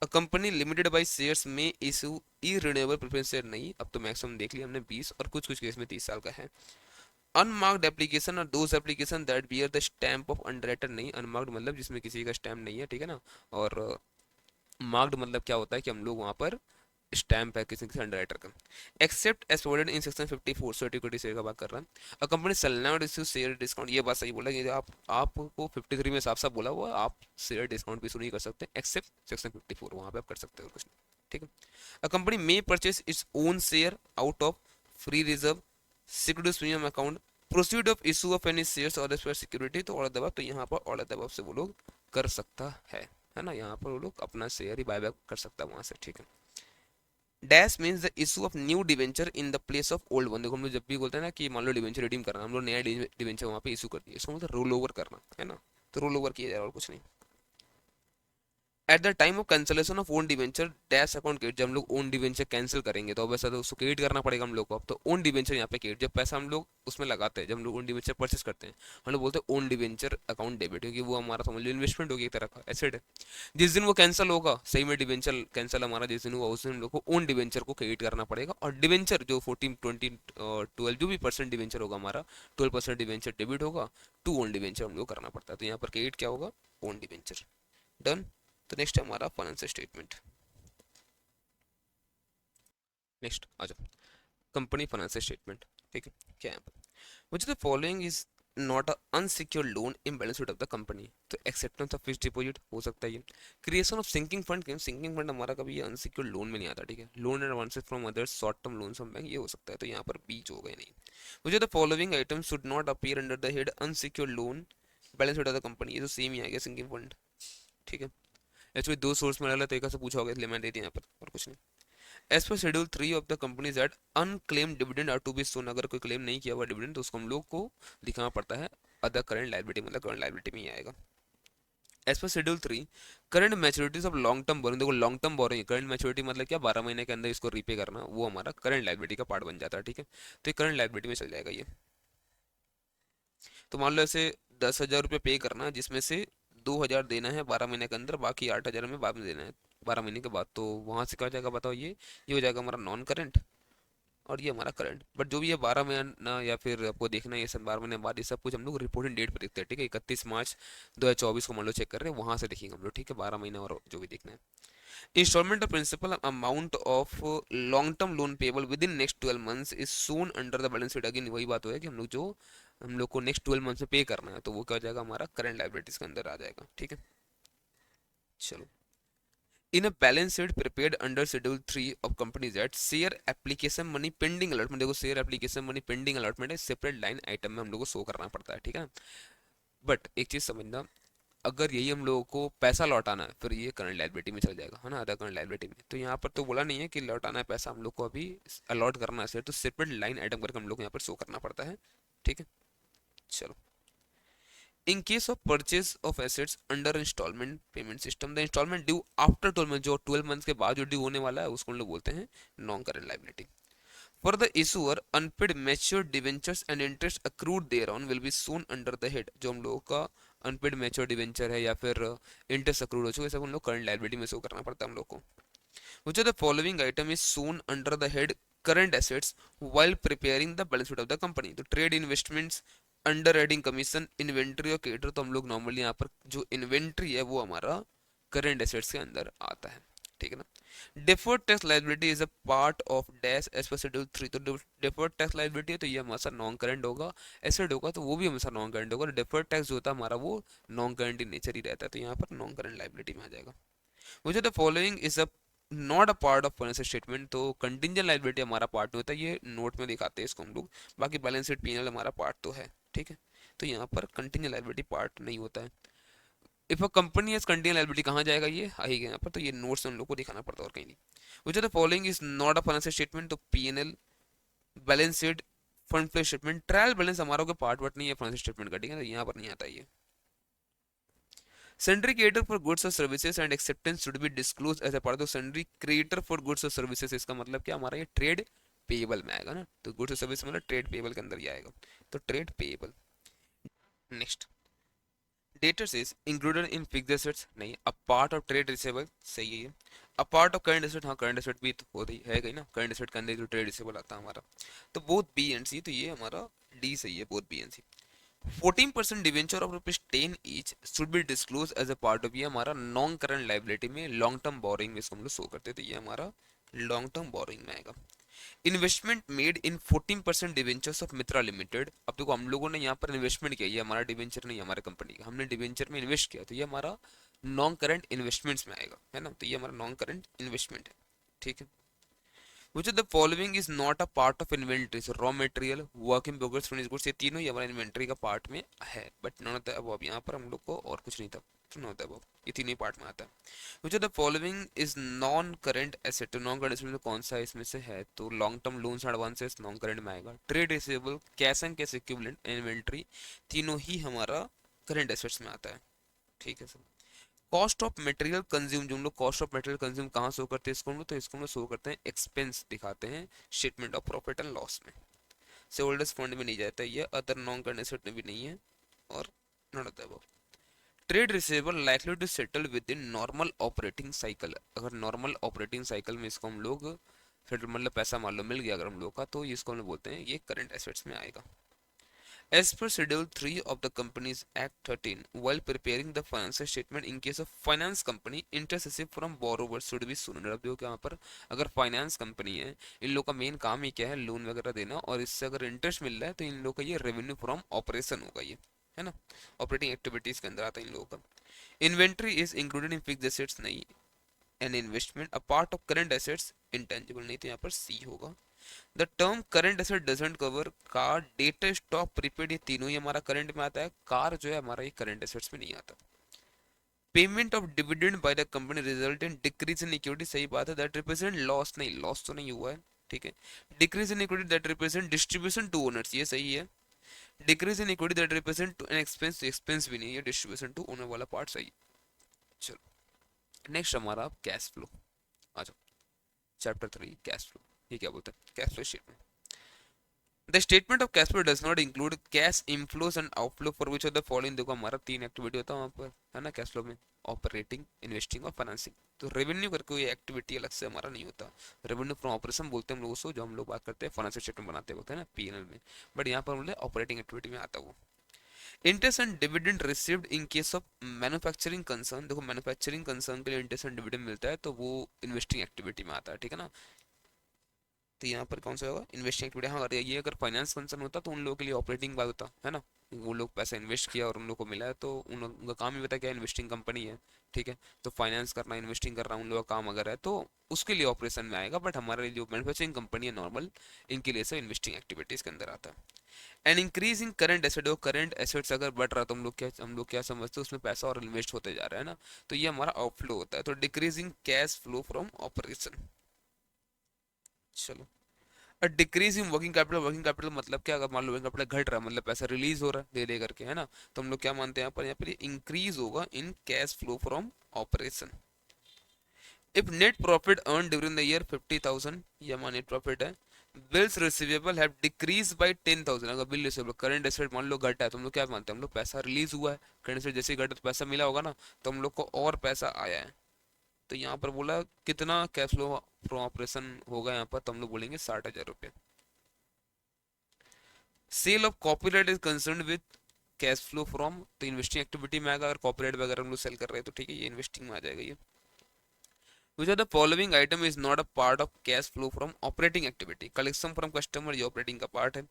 A company limited by shares में इशू ई रिन्यूएबल प्रेफरेंस शेयर, नहीं, अब तो मैक्सिमम देख लिया हमने 20 और कुछ कुछ केस में 30 साल का है। अनमार्क्ड एप्लीकेशन और those application that bear the stamp of underwriter, नहीं अनमार्क्ड मतलब जिसमें किसी का स्टैम्प नहीं है, ठीक है ना। और मार्क्ड मतलब क्या होता है कि हम लोग वहां पर स्टैम्प है किसी किसी अंडरराइटर का। Except as provided in section 54, certificate share का बात कर रहा है। A company shall not issue share discount, ये बात सही बोला कि आप आपको 53 में साफ साफ बोला हुआ आप शेयर डिस्काउंट भी इशू नहीं कर सकते, एक्सेप्ट सेक्शन 54, वहां पे आप कर सकते हो कुछ नहीं, ठीक है। A company may purchase its own share out of free reserve securities premium account proceed of issue of any shares और सिक्योरिटी, तो और दबाव, तो यहाँ पर और दबाव से वो लोग कर सकता है ना, यहाँ पर वो लोग अपना शेयर ही बायबैक कर सकता है वहां से, ठीक है। Dash means the issue of new debenture in the place of old one. देखो हम लोग जब भी बोलते हैं ना कि मान लो डिवेंचर रिडीम करना, हम लोग नया डिवेंचर वहाँ पे इशू कर दिया, इसको मतलब रोल ओवर करना है ना, तो रोल ओवर किया जा रहा है और कुछ नहीं। At the time of cancellation of own debenture dash account credit, जब हम लोग ओन डिवेंचर कैंसिल करेंगे तो वैसा तो उसको क्रेडिट करना पड़ेगा हम लोग को, अब तो ओन डिवेंचर यहाँ पे क्रेडिट, जब पैसा हम लोग उसमें लगाते हैं, जब हम लोग ओन डिवेंचर परचेस करते हैं, हम लोग बोलते हैं ओन डिवेंचर अकाउंट डेबिट, क्योंकि वो हमारा समझ लो इन्वेस्टमेंट होगी, एक तरह का एसेट है। जिस दिन वो कैंसिल होगा, सही में डिवेंचर कैंसिल हमारा जिस दिन हुआ, उस दिन हम लोग को ओन डिवेंचर को क्रेडिट करना पड़ेगा, और डिवेंचर जो 14 20 12 जो भी परसेंट डिवेंचर होगा हमारा, 12% डिवेंचर डेबिट होगा, टू ओन डिवेंचर हम लोग करना पड़ता है, तो यहाँ पर क्रेडिट क्या होगा, ओन डिवेंचर। डन। तो नेक्स्ट है हमारा फाइनेंशियल स्टेटमेंट। नेक्स्ट आ जाओ, कंपनी फाइनेंशियल स्टेटमेंट, ठीक है। क्या है which the following is not a unsecured loan in balance sheet of the company, तो एक्सेप्टेंस ऑफ फिक्स्ड डिपॉजिट हो सकता है ये, creation of sinking fund, sinking fund हमारा कभी ये अनसिक्योर्ड लोन में नहीं आता, ठीक है, loan and advances from others short term loan from bank, ये हो सकता है, तो यहाँ पर बीच हो गए नहीं। मुझे the following item should not appear under the head unsecured loan balance sheet of the company, ये तो सेम ही आ गया सिंकिंग फंड, ठीक है। एक्चुअली दो सोर्स में अलग तरीके से पूछा होगा, इसलिए मैंने दे दिया यहाँ पर, और कुछ नहीं। As per schedule 3 of the companies at unclaim dividend are to be shown, अगर कोई क्लेम नहीं किया हुआ डिविडेंड तो उसको हम लोग को दिखाना पड़ता है अदर करंट लायबिलिटी, मतलब करंट लायबिलिटी में ही आएगा। As per schedule 3 current maturities of long term borrowing, देखो long term borrowing, current maturity मतलब क्या, 12 महीने के अंदर इसको रीपे करना, वो हमारा करंट लायबिलिटी का पार्ट बन जाता है, ठीक है, तो ये करंट लायबिलिटी में चल जाएगा ये। तो मान लो ऐसे 10,000 रुपये पे करना है, जिसमें से 2,000 देना है 12 महीने के अंदर, बाकी 8,000 में बाद में देना है 12 महीने के बाद, तो वहां से क्या हो जाएगा बताओ, ये हो जाएगा हमारा नॉन करंट, और ये हमारा करंट। बट जो भी ये 12 महीना या फिर आपको देखना है ये सब 12 महीने बाद, ये सब कुछ हम लोग रिपोर्टिंग डेट पर देखते हैं, ठीक है, 31 मार्च 2024 को मान लो चेक कर रहे हैं, वहां से देखेंगे हम लोग, ठीक है, 12 महीना और जो भी देखना है। Instalment of principal amount of long term loan payable within next 12 months is shown under the balance sheet, again वही बात हो है कि हम लोग को नेक्स्ट 12 मंथ्स में पे करना है, तो वो क्या हो जाएगा हमारा करंट लायबिलिटीज के अंदर आ जाएगा, ठीक है। चलो, in a balance sheet prepared under schedule 3 of companies act share application money pending allotment, देखो share application money pending allotment है, सेपरेट लाइन आइटम में हम लोग को शो करना पड़ता है, ठीक है। बट एक चीज समझना, अगर यही हम लोगों को पैसा लौटाना है फिर ये करंट लायबिलिटी में चल जाएगा, है ना, अदर करंट लायबिलिटी में, तो यहाँ पर तो बोला नहीं है कि लौटाना है पैसा हम लोग को, अभी अलॉट करना है, तो सेपरेट लाइन आइटम करके हम लोग को यहाँ पर शो करना पड़ता है, ठीक है। चलो, in case of purchase of assets under instalment payment system the instalment due after 12 month, जो 12 मंथ के बाद जो ड्यू होने वाला है उसको हम लोग बोलते हैं non current liability. For the issuer unpaid matured debentures and interest accrued thereon will be shown under the head, जो हम लोगों का अनपेड मैच्योर डिवेंचर है या फिर इंटरेस्ट अक्रूड हो चुका है, सब हम लोग करंट लायबिलिटी में शो करना पड़ता है हम लोग को। Which of the following item is shown under the head current assets while preparing the balance sheet of the company? तो trade investments, under riding commission, inventory और क्रेडिटर, तो हम लोग नॉर्मली यहाँ पर जो इन्वेंट्री है वो हमारा करंट एसेट्स के अंदर आता है, ठीक है ना। Deferred tax liability is a part of dash as per schedule 3, तो डिफर्ड टैक्स लाइबिलिटी है तो ये हमारा नॉन करंट होगा, एसेट होगा तो वो भी हमेशा नॉन करंट होगा, डिफर्ड टैक्स जो होता है हमारा वो नॉन करंट इन नेचर ही रहता है, तो यहाँ पर नॉन करंट लाइबिलिटी में आ जाएगा। मुझे the following is a not a part of financial statement, तो कंटिंजेंट लायबिलिटी हमारा पार्ट नहीं होता, ये नोट में दिखाते हैं इसको हम लोग, बाकी बैलेंस शीट पीएनएल हमारा पार्ट तो है, ठीक है, तो यहाँ पर कंटिंजेंट लायबिलिटी पार्ट नहीं होता है। If a company has contingent liability कहाँ जाएगा, ये आएगा यहाँ पर, तो ये नोट्स हम लोग को दिखाना पड़ता है और कहीं नहीं। मुझे the following is not a financial statement, तो PNL, balance sheet, fund flow statement, trial balance हमारा कोई पार्ट वार्ट नहीं है फाइनेंशियल स्टेटमेंट का, ठीक है, तो यहाँ पर नहीं आता ये। Sundry creator for goods or services and acceptance should be disclosed as a part of sundry creator for goods or services, इसका मतलब क्या, हमारा ये ट्रेड पेएबल में आएगा ना, तो गुड्स और सर्विस मतलब ट्रेड पेएबल के अंदर ही आएगा, तो trade payable. Next, debtors is included in fixed assets, नहीं, a part of trade receivable, सही है ये। A part of current asset, हाँ करंट एसेट भी तो होता ही है कहीं ना, करंट एसेट के अंदर जो ट्रेड रिसीवेबल आता है हमारा, तो बोथ बी एंड सी, तो ये हमारा डी सही है, both B and C. 14% debenture of rupees 10 each should be disclose as a part of, ये हमारा नॉन करंट लाइबिलिटी में लॉन्ग टर्म बोरिंग में इसको हम लोग शो करते हैं, तो ये हमारा लॉन्ग टर्म बोरिंग में आएगा। Investment made in 14% debentures of Mitra limited, अब देखो हम लोगों ने यहाँ पर इन्वेस्टमेंट किया, ये हमारा डिवेंचर नहीं, हमारे कंपनी का, हमने डिवेंचर में इन्वेस्ट किया, तो ये हमारा नॉन करंट इन्वेस्टमेंट्स में आएगा, है ना, तो ये हमारा नॉन करंट इन्वेस्टमेंट है। ठीक है। Which of the following is not a part of inventory? So raw material, work in progress, finished goods, ये तीनों ही हमारा इन्वेंट्री का पार्ट में है, but none of the above. यहाँ पर हम लोग को और कुछ नहीं था, तो नॉट द अबव, ये तीनों ही पार्ट में आता है। Which of the following is non current asset? तो नॉन करंट एसेट में कौन सा इसमें से है? तो long term loans advances non current में आएगा। Trade receivable, cash and cash equivalent, inventory, तीनों ही हमारा करंट एसेट्स में आता है। ठीक है sir. Cost of material consume, जो हम लोग कॉस्ट ऑफ मटेरियल कंज्यूम कहाँ शो करते हैं इसको हम लोग, तो इसको हम लोग शो करते हैं एक्सपेंस दिखाते हैं statement of profit and loss में। से होल्डर्स फंड में नहीं जाता ये, अदर नॉन करंट एसेट में भी नहीं है, और not of the above. Trade receivable likely to settle within normal operating cycle, अगर नॉर्मल ऑपरेटिंग साइकिल में इसको हम लोग सेटल, मतलब पैसा मान लो मिल गया अगर हम लोग का, तो इसको हम लोग बोलते हैं ये करंट एसेट्स में आएगा। As per Schedule 3 of the Companies Act 13, while preparing the financial statement in case of finance company, interest received from borrowers should be shown। अब देखो यहाँ पर अगर फाइनेंस कंपनी है, इन लोग का मेन काम ही क्या है, लोन वगैरह देना, और इससे अगर इंटरेस्ट मिल रहा है तो इन लोग का ये रेवेन्यू फ्रॉम ऑपरेशन होगा, ये है ना, ऑपरेटिंग एक्टिविटीज के अंदर आता है इन लोगों का। Inventory is included in fixed assets, नहीं। An investment a part of current assets, intangible, नहीं, तो यहाँ पर सी होगा। The term current asset doesn't cover car, data, stock, prepaid, ये तीनों ही हमारा करंट में आता है। कार जो है हमारा ये करंट एसेट्स में नहीं आता। Payment of dividend by the company result in decrease in equity, सही बात है। दैट रिप्रेजेंट लॉस, नहीं, लॉस तो नहीं हुआ है, ठीक है। Decrease in equity that represent distribution to owners, ये सही है। Decrease in equity that represent to an expense, expense भी नहीं है, डिस्ट्रीब्यूशन टू ओनर वाला पार्ट सही। चलो नेक्स्ट हमारा कैश फ्लो आ जाओ। चैप्टर 3 कैश फ्लो, ये क्या बोलते हैं cash flow statement. The statement of cash flow does not include cash inflows and outflow for which of the following, देखो हमारा तीन एक्टिविटी होता है वहाँ पर, है ना, कैश फ्लो में, ऑपरेटिंग, इन्वेस्टिंग और फाइनेंसिंग। तो रेवेन्यू करके कोई एक्टिविटी अलग से हमारा नहीं होता। रेवेन्यू फ्रॉम ऑपरेशन बोलते हैं हम लोग उसको, जो हम लोग बात करते हैं फाइनेंशियल स्टेटमेंट बनाते वक्त, है ना, पीएनएल में, बट यहाँ पर बोले ऑपरेटिंग एक्टिविटी में आता है वो। Interest and dividend received in case of manufacturing concern, देखो मैन्युफैक्चरिंग कंसर्न के लिए इंटरेस्ट एंड डिविडेंड मिलता है, तो वो इन्वेस्टिंग एक्टिविटी में आता है, ठीक है ना। तो यहाँ पर कौन सा होगा, इन्वेस्टिंग एक्टिविटी। हाँ, अरे ये अगर फाइनेंस कंसर्न होता तो उन लोगों के लिए ऑपरेटिंग बात होता है ना, वो लोग पैसा इन्वेस्ट किया और उन लोगों को मिला है, तो उन लोगों का काम ही बता क्या, इन्वेस्टिंग कंपनी है, ठीक है। तो फाइनेंस करना, इन्वेस्टिंग करना उन लोगों का काम अगर है तो उसके लिए ऑपरेशन में आएगा, बट हमारे जो मैन्युफैक्चरिंग कंपनी है नॉर्मल, इनके लिए सब इन्वेस्टिंग एक्टिविटीज के अंदर आता है। And increase in current asset, हो करंट एसेट्स अगर बढ़ रहा है तो हम लोग क्या समझते हैं उसमें पैसा और इन्वेस्ट होते जा रहा है ना, तो ये हमारा आउटफ्लो होता है। तो decreasing cash flow from operation. चलो, decrease in working capital, working capital मतलब क्या, अगर मान लो वर्किंग कैपिटल घट रहा है, मतलब पैसा रिलीज हो रहा है दे दे करके, है ना, तो हम लोग क्या मानते हैं यहाँ पर इंक्रीज होगा in cash flow from operation. If net profit earn during the year 50,000, ये हमारा नेट प्रॉफिट है। Bills receivable have decrease by 10,000, अगर बिल रिसीवेबल करंट एसेट मान लो घटा है, तो हम लोग क्या मानते हैं, हम लोग पैसा रिलीज हुआ है, करंट एसेट जैसे घटा तो पैसा मिला होगा ना, तो हम लोग को और पैसा आया है। तो यहाँ पर बोला कितना कैश फ्लो फ्रॉम ऑपरेशन होगा यहाँ पर, तो हम लोग बोलेंगे 60,000 रुपये। Sale of copyright is concern with cash flow from, तो इन्वेस्टिंग एक्टिविटी में आएगा, अगर कॉपीराइट वगैरह हम लोग सेल कर रहे हैं तो ठीक है, ये इन्वेस्टिंग में आ जाएगा ये। Which of the following item is not a part of cash flow from operating activity? Collection from customer, ये ऑपरेटिंग का पार्ट है।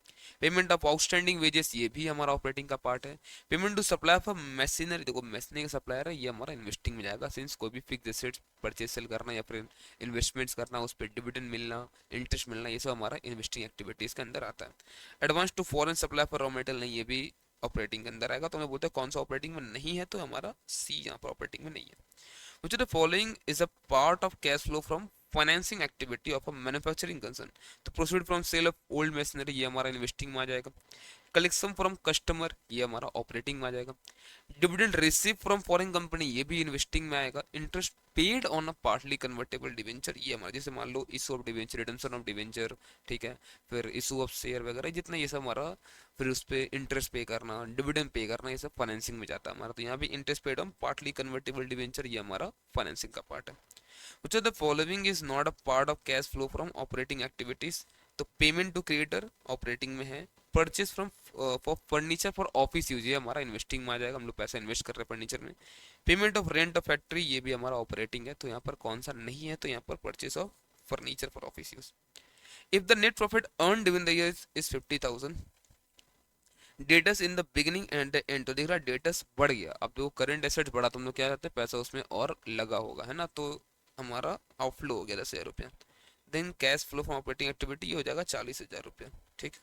पेमेंट ऑफ आउटस्टैंडिंग वेजेस, ये भी हमारा ऑपरेटिंग का पार्ट है। Payment to supply for machinery, देखो machinery का सप्लायर है, ये हमारा इन्वेस्टिंग में जाएगा, सिंस कोई भी फिक्स एसेट्स परचेज सेल करना या फिर इन्वेस्टमेंट्स करना, उस पर डिविडेंड मिलना, इंटरेस्ट मिलना, ये सब हमारा इन्वेस्टिंग एक्टिविटीज के अंदर आता है। Advance to foreign supply for raw material, नहीं, ये भी ऑपरेटिंग के अंदर आएगा। तो मैं बोलते हैं कौन सा ऑपरेटिंग में नहीं है, तो हमारा सी यहाँ पर ऑपरेटिंग में नहीं है। Which of the following is a part of cash flow from financing activity of a manufacturing concern? तो proceed from sale of old machinery, ये हमारा इन्वेस्टिंग में आ जाएगा। कलेक्शन फ्रॉम कस्टमर, ये हमारा ऑपरेटिंग में आ जाएगा। Dividend receive from foreign company, ये भी इन्वेस्टिंग में आएगा। Interest paid on a partly convertible debenture, ये हमारा, जैसे मान लो issue of debenture, redemption of debenture, ठीक है, फिर इशू ऑफ शेयर वगैरह, जितना ये सब हमारा, फिर उस पर इंटरेस्ट पे करना, डिविडेंड पे करना, ये सब फाइनेंसिंग में जाता है हमारा। तो यहाँ भी interest paid on partly convertible debenture, ये हमारा फाइनेंसिंग का पार्ट है। Which of the following is not a part of cash flow from operating activities? तो पेमेंट टू क्रिएटर ऑपरेटिंग में है। Purchase from for furniture for office use, ये हमारा investing में आ जाएगा, हम लोग पैसा इन्वेस्ट कर रहे हैं फर्नीचर में। Payment of rent of factory, ये भी हमारा ऑपरेटिंग है, तो यहाँ पर कौन सा नहीं है, तो यहाँ पर purchase of furniture for office use. If the net profit earn during the year is 50,000, debts in the beginning and the end, तो देख रहा डेटस बढ़ गया, अब जो करंट एसेट्स बढ़ा तो हम लोग क्या करते हैं, पैसा उसमें और लगा होगा, है ना, तो हमारा आउटफ्लो हो गया 10,000 रुपया। Then cash flow from operating activity ये हो जाएगा 40,000 रुपया। ठीक।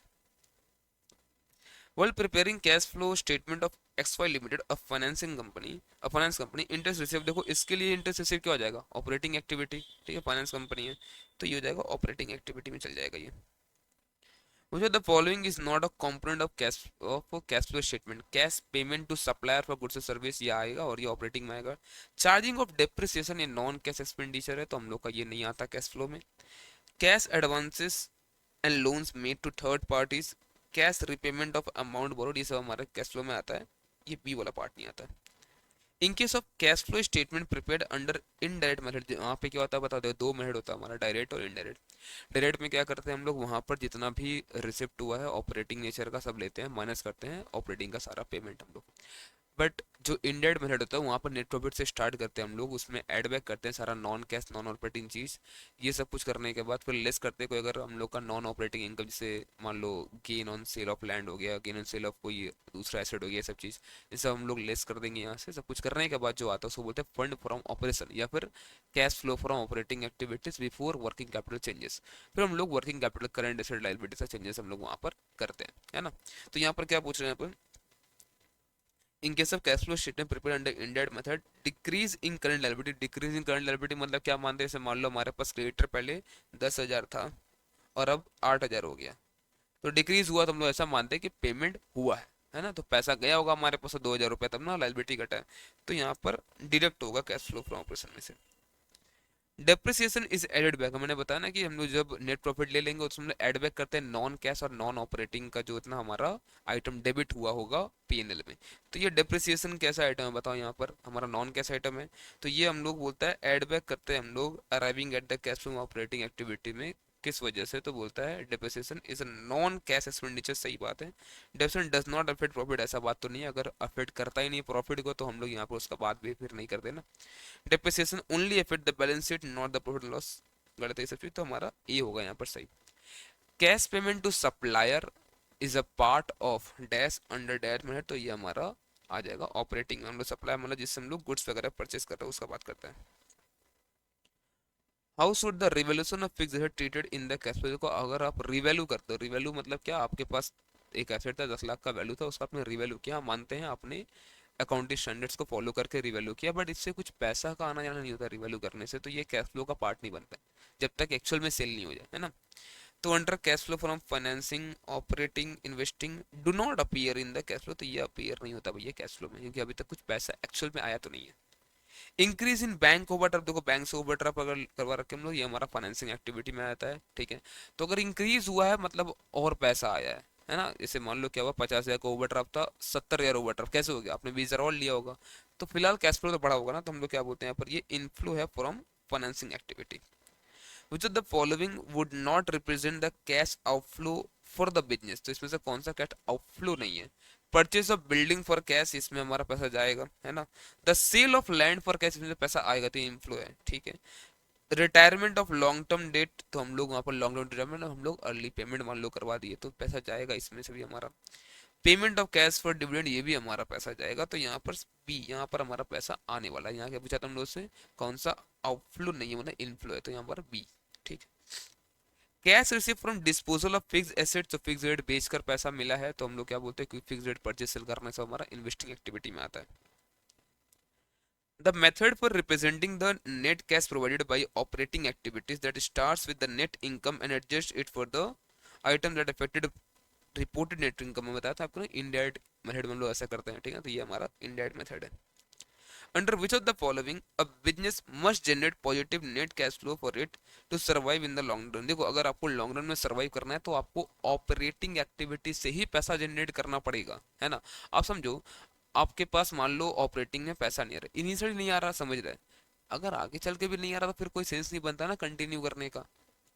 While preparing cash flow statement of XY Limited, a finance company, interest receive, देखो इसके लिए इंटरेस्ट रिसीव क्या हो जाएगा, ऑपरेटिंग एक्टिविटी। ठीक है, फाइनेंस कंपनी है तो ये हो जाएगा ऑपरेटिंग एक्टिविटी में चल जाएगा ये। मुझे the following is not a component of cash flow statement. Cash payment to supplier for goods and service ये आएगा और ये ऑपरेटिंग में आएगा। चार्जिंग ऑफ डेप्रिसिएशन ये नॉन कैश एक्सपेंडिचर है तो हम लोग का ये नहीं आता कैश फ्लो में। Cash advances and loans made to third parties, cash repayment of amount borrowed ये सब हमारे कैश फ्लो में आता है। ये बी वाला पार्ट नहीं आता है। इन case of cash flow statement prepared under indirect method, वहाँ पे क्या होता है बता दो, दो मेथड होता है हमारा, डायरेक्ट और इनडायरेक्ट। डायरेक्ट में क्या करते हैं हम लोग, वहाँ पर जितना भी रिसिप्ट हुआ है ऑपरेटिंग नेचर का सब लेते हैं, माइनस करते हैं ऑपरेटिंग का सारा पेमेंट हम लोग। बट जो इंडेड मेथड होता है वहाँ पर नेट प्रॉफिट से स्टार्ट करते हैं हम लोग, उसमें ऐड बैक करते हैं सारा नॉन कैश नॉन ऑपरेटिंग चीज़। ये सब कुछ करने के बाद फिर लेस करते हैं कोई अगर हम लोग का नॉन ऑपरेटिंग इनकम, जैसे मान लो gain on sale of land हो गया, गेन ऑन सेल ऑफ कोई दूसरा एसेट हो गया, ये सब चीज़ ये सब हम लोग लेस कर देंगे यहाँ से। सब कुछ करने के बाद जो आता है उसको बोलते हैं फंड फ्रॉम ऑपरेशन या फिर cash flow from operating activities before working capital changes. फिर हम लोग working capital current asset liability का चेंजेस हम लोग वहाँ पर करते हैं, है ना। तो यहाँ पर क्या पूछ रहे हैं अपन, in case of cash flow statement prepare under इंडेड method, decrease in current liability. Decrease in current liability मतलब क्या मानते हैं, जैसे मान लो हमारे पास क्रेडिटर पहले 10,000 था और अब 8,000 हो गया, तो डिक्रीज हुआ तो हम लोग ऐसा मानते हैं कि पेमेंट हुआ है ना। तो पैसा गया होगा हमारे पास 2,000 रुपया, तब ना लायबिलिटी घटा है, तो यहाँ पर डिडक्ट होगा कैश फ्लो फ्रॉम ऑपरेशन में से। डेप्रिसिएशन इज एडेड बैक, मैंने बताया ना कि हम लोग जब नेट प्रॉफिट ले लेंगे उसमें ऐड बैक करते हैं नॉन कैश और नॉन ऑपरेटिंग का जो इतना हमारा आइटम डेबिट हुआ होगा पीएनएल में। तो ये डेप्रिसिएशन कैसा आइटम है बताओ, यहाँ पर हमारा नॉन कैश आइटम है तो ये हम लोग बोलता है ऐड बैक करते हैं हम लोग arriving at the cash flow operating activity में। किस वजह से, तो बोलता है depreciation is a non cash expenditure. सही बात है, depreciation does not affect profit, ऐसा बात तो नहीं है, अगर अफेक्ट करता ही नहीं प्रॉफिट को तो हम लोग यहाँ पर उसका बात भी फिर नहीं करते ना। Depreciation only affect the balance sheet not the profit loss. गलत है सब चीज, तो हमारा ए होगा यहाँ पर सही। Cash payment to supplier is a part of dash under dash में है तो ये हमारा आ जाएगा ऑपरेटिंग में। हम लोग सप्लाई मतलब जिससे हम लोग गुड्स वगैरह परचेस कर रहे हैं उसका बात करते हैं। How should the revaluation of fixed asset treated in the cash flow. देखो अगर आप रिवैल्यू करते हो, रिवैल्यू मतलब क्या, आपके पास एक एसेट था 10 लाख का वैल्यू था, उसका आपने रिवैल्यू किया, मानते हैं आपने अकाउंटिंग स्टैंडर्ड्स को फॉलो करके रिवैल्यू किया, बट इससे कुछ पैसा का आना जाना नहीं होता रिवैल्यू करने से, तो ये कैश फ्लो का पार्ट नहीं बनता है जब तक एक्चुअल में सेल नहीं हो जाए, है ना। तो under cash flow from financing operating investing do not appear in the cash flow, तो ये अपीयर नहीं होता भैया कैश फ्लो में, क्योंकि अभी तक कुछ पैसा एक्चुअल में आया तो नहीं है। इंक्रीज इन बैंक ओवरड्राफ्ट, देखो बैंक से ओवरड्राफ्ट अगर करवा रखे हम लोग, ये हमारा फाइनेंसिंग एक्टिविटी में आता है, ठीक है। तो अगर इंक्रीज हुआ है मतलब और पैसा आया है ना। जैसे मान लो क्या हुआ, 50,000 का ओवरड्राफ्ट था, 70,000 ओवरड्राफ्ट कैसे हो गया, आपने 20,000 और लिया होगा, तो फिलहाल कैश फ्लो तो बड़ा होगा ना, तो हम लोग क्या बोलते हैं यहाँ पर, ये इनफ्लो है from financing activity. Which of the following would not represent the cash outflow for the business, तो इसमें से कौन सा कैश आउटफ्लो नहीं है। Purchase of building for cash, इसमें हमारा पैसा जाएगा, है ना। The sale of land for cash, इसमें पैसा आएगा तो इनफ्लो है, ठीक है। Retirement of long term debt, तो हम लोग वहाँ पर लॉन्ग टर्म रिटायरमेंट हम लोग अर्ली पेमेंट मान लो करवा दिए तो पैसा जाएगा इसमें से भी हमारा। Payment of cash for dividend, ये भी हमारा पैसा जाएगा, तो यहाँ पर बी, यहाँ पर हमारा पैसा आने वाला है। यहाँ क्या पूछा था हम लोग से, कौन सा आउटफ्लो नहीं है मतलब इनफ्लो है, तो यहाँ पर बी, ठीक। Cash receive from disposal of fix asset, तो फिक्स रेट बेचकर पैसा मिला है तो हम लोग क्या बोलते हैं, क्योंकि फिक्स रेट परचेस सेल करने से हमारा इन्वेस्टिंग एक्टिविटी में आता है। The method for representing the net cash provided by operating activities that starts with the net income and adjusts it for the item that affected reported net income, में बताया था आपको ना, इनडायरेक्ट मेथड में हम लोग ऐसा करते हैं, ठीक है। तो ये हमारा इनडायरेक्ट मेथड है। Under which of the following a business must generate positive net cash flow for it to survive in the long run. देखो अगर आपको लॉन्ग रन में सर्वाइव करना है तो आपको ऑपरेटिंग एक्टिविटी से ही पैसा जनरेट करना पड़ेगा, है ना। आप समझो, आपके पास मान लो ऑपरेटिंग में पैसा नहीं आ रहा, इनिशियली नहीं आ रहा, समझ रहे हैं, अगर आगे चल के भी नहीं आ रहा तो फिर कोई सेंस नहीं बनता ना कंटिन्यू करने का।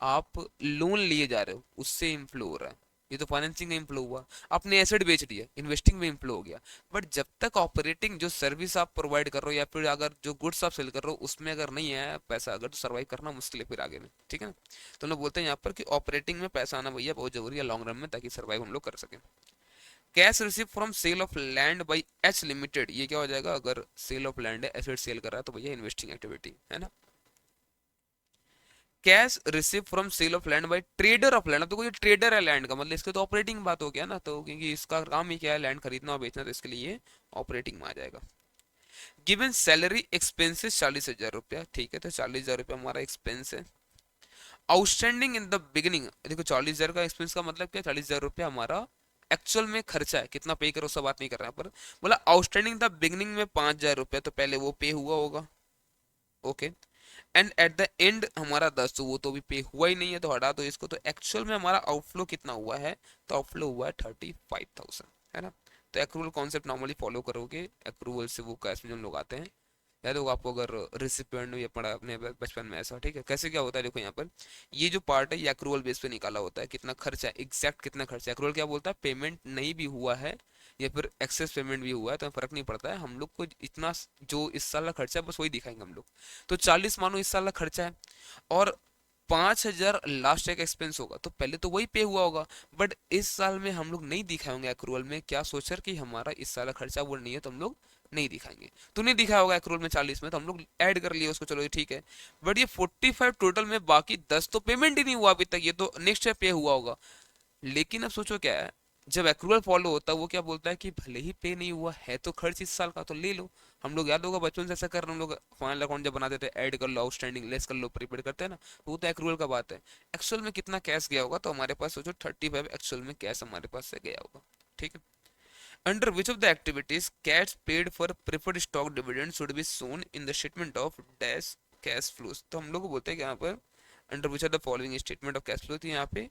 आप लोन लिए जा रहे हो उससे इन्फ्लो हो रहा है, ये तो फाइनेंसिंग में इन्फ्लो हुआ। आपने एसेट बेच दिया, इन्वेस्टिंग में इन्फ्लो हो गया। बट जब तक ऑपरेटिंग जो सर्विस आप प्रोवाइड कर रहे हो या फिर अगर जो गुड्स आप सेल कर रहे हो उसमें अगर नहीं आया पैसा, अगर तो सर्वाइव करना मुश्किल है फिर आगे में, ठीक है ना। तो हम लोग बोलते हैं यहाँ पर कि ऑपरेटिंग में पैसा आना भैया बहुत जरूरी है लॉन्ग रन में, ताकि सर्वाइव हम लोग कर सकें। Cash receive from sale of land by H limited, ये क्या हो जाएगा, अगर सेल ऑफ लैंड है एसेट सेल कर रहा है तो भैया इन्वेस्टिंग एक्टिविटी, है ना। Cash receive from sale of land by trader of land. अब देखो ये ट्रेडर है लैंड का, मतलब इसके तो ऑपरेटिंग बात हो गया ना, तो क्योंकि इसका काम ही क्या है, लैंड खरीदना और बेचना, तो इसके लिए ये ऑपरेटिंग में आ जाएगा। गिवन सैलरी एक्सपेंसेस 40,000 रुपया, ठीक है, तो 40,000 रुपया हमारा एक्सपेंस है। आउटस्टैंडिंग इन द बिगिनिंग, देखो 40,000 का एक्सपेंस का मतलब क्या, 40,000 रुपया हमारा एक्चुअल में खर्चा है, कितना पे करो सब बात नहीं कर रहा है, पर बोला आउटस्टैंडिंग द बिगिनिंग में 5,000 रुपया, तो पहले वो पे हुआ होगा, okay. And eight the and हमारा 10, तो वो तो भी पे हुआ ही नहीं है, तो हटा दो इसको। तो एक्चुअल में हमारा आउटफ्लो कितना हुआ है, तो आउटफ्लो हुआ है 35,000, है ना। तो एक्रूवल कॉन्सेप्ट नॉर्मली फॉलो करोगे, एक्रूवल से वो कैश में जो हम लोग आते हैं, याद होगा आपको अगर रिसिपिएंट में ये पढ़ा अपने बचपन में, ऐसा ठीक है। कैसे क्या होता है, देखो यहाँ पर ये जो पार्ट है ये एक्रूवल बेस पे निकाला होता है, कितना खर्चा है, एग्जैक्ट कितना खर्चा है। एक्रूवल क्या बोलता है, पेमेंट नहीं भी हुआ है या फिर एक्सेस पेमेंट भी हुआ है तो फर्क नहीं पड़ता है, हम लोग को इतना जो इस साल का खर्चा है बस वही दिखाएंगे हम लोग। तो 40 मानो इस साल का खर्चा है, और 5,000 लास्ट एक एक्सपेंस होगा, तो पहले तो वही पे हुआ होगा। बट इस साल में हम लोग नहीं दिखाएंगे एक्रूवल में, क्या सोचकर कि हमारा इस साल का खर्चा वो नहीं है, तो हम लोग नहीं दिखाएंगे। तो नहीं दिखाया होगा एक्रूवल में 40 में, तो हम लोग ऐड कर लिए उसको, चलो ये ठीक है। बट ये 45 टोटल में बाकी 10 तो पेमेंट ही नहीं हुआ अभी तक, ये तो नेक्स्ट ईयर पे हुआ होगा। लेकिन अब सोचो क्या है, जब एक्रूवल फॉलो होता है वो क्या बोलता है कि भले ही पे नहीं हुआ है तो खर्च इस साल का तो ले लो। हम लोग याद होगा बचपन से ऐसा कर रहे हैं हम लोग, फाइनल अकाउंट जब बनाते थे ऐड कर लो, आउटस्टैंडिंग लेस कर लो, प्रीपेड करते हैं ना, तो वो तो एक्रूवल का बात है। एक्चुअल में कितना कैश गया होगा, तो हमारे पास सोचो 35 एक्चुअल में कैश हमारे पास से गया होगा, ठीक है। Under which of the activities cash paid for preferred stock dividend should be shown in the statement of dash cash flows. तो हम लोग को बोलते हैं कि यहाँ पर under which of the following statement of cash flow, तो यहाँ पे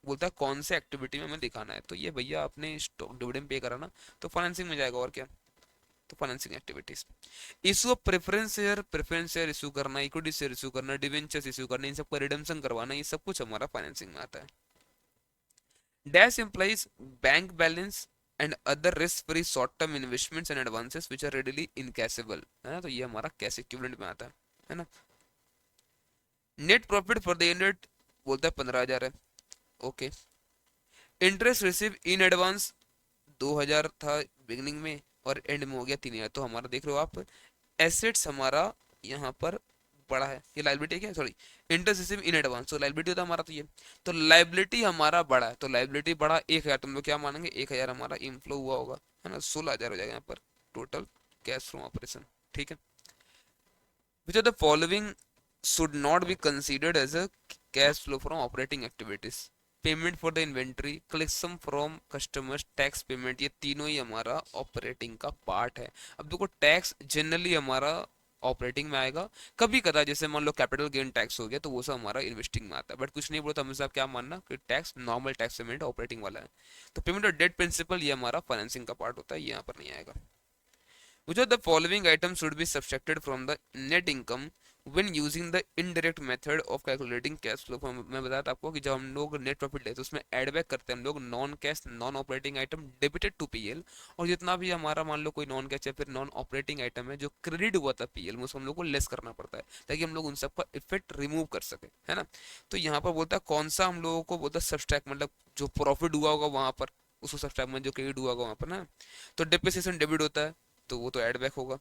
बोलता है कौन से एक्टिविटी में हमें दिखाना है, तो ये भैया आपने स्टॉक डिविडेंड पे करा ना, तो फाइनेंसिंग में जाएगा, और क्या, तो financing activities. Issue of preference share issue करना, इक्विटी शेयर इशू करना, डिवेंचर्स इशू करना, इन सबका रिडेम्पशन करवाना, ये सब कुछ हमारा फाइनेंसिंग में आता है। Dash implies bank balance and other risk free short term investments and advances which are readily encashable, है ना, तो ये हमारा कैश इक्विवेलेंट में आता है ना। Net profit for the unit बोलता है 15,000 है, okay. Interest receive in advance 2,000 था बिगनिंग में और एंड में हो गया 3,000, तो हमारा देख रहे हो आप एसेट्स हमारा यहाँ पर बड़ा है, ये लाइबिलिटी क्या है, sorry, interest receive in advance, तो लाइबिलिटी होता है हमारा, तो ये तो लाइबिलिटी हमारा बड़ा है, तो लाइबिलिटी बड़ा 1,000, तुम लोग क्या मानेंगे 1,000 हमारा इनफ्लो हुआ होगा, है ना, 16,000 हो जाएगा यहाँ पर टोटल कैश फ्लो ऑपरेशन, ठीक है। Which are the following should not be considered as a cash flow from operating activities? Payment for the inventory, collection from customers, tax payment, ये तीनों ही हमारा ऑपरेटिंग का पार्ट है। अब देखो टैक्स जनरली हमारा ऑपरेटिंग में आएगा, कभी कदा जैसे मान लो कैपिटल गेन टैक्स हो गया तो वो सब हमारा इन्वेस्टिंग में आता है, बट कुछ नहीं बोलता हमेशा, आप क्या मानना कि tax normal tax payment operating वाला है। तो पेमेंट ऑफ डेट प्रिंसिपल ये हमारा फाइनेंसिंग का पार्ट होता है, ये यहाँ पर नहीं आएगा। Which of the following items should be subtracted from the net income when using the indirect method of calculating cash flow? मैं बताया था आपको कि जब हम लोग नेट प्रॉफिट लेते हैं उसमें एड बैक करते हैं हम लोग non cash non operating item debited to PL, और जितना भी हमारा मान लो कोई नॉन कैश या फिर नॉन ऑपरेटिंग आइटम है जो क्रेडिट हुआ था पीएल में, उसको हम लोग को लेस करना पड़ता है ताकि हम लोग उन सब का इफेक्ट रिमूव कर सके, है ना। तो यहाँ पर बोलता है कौन सा हम लोगों को बोलता है सब्सट्रैक्ट, मतलब जो प्रॉफिट हुआ होगा वहां पर उसको सब्सट्रैक्ट में जो क्रेडिट हुआ होगा वहां पर ना। तो डिप्रिसिएशन डेबिट होता है तो वो तो ऐड बैक होगा।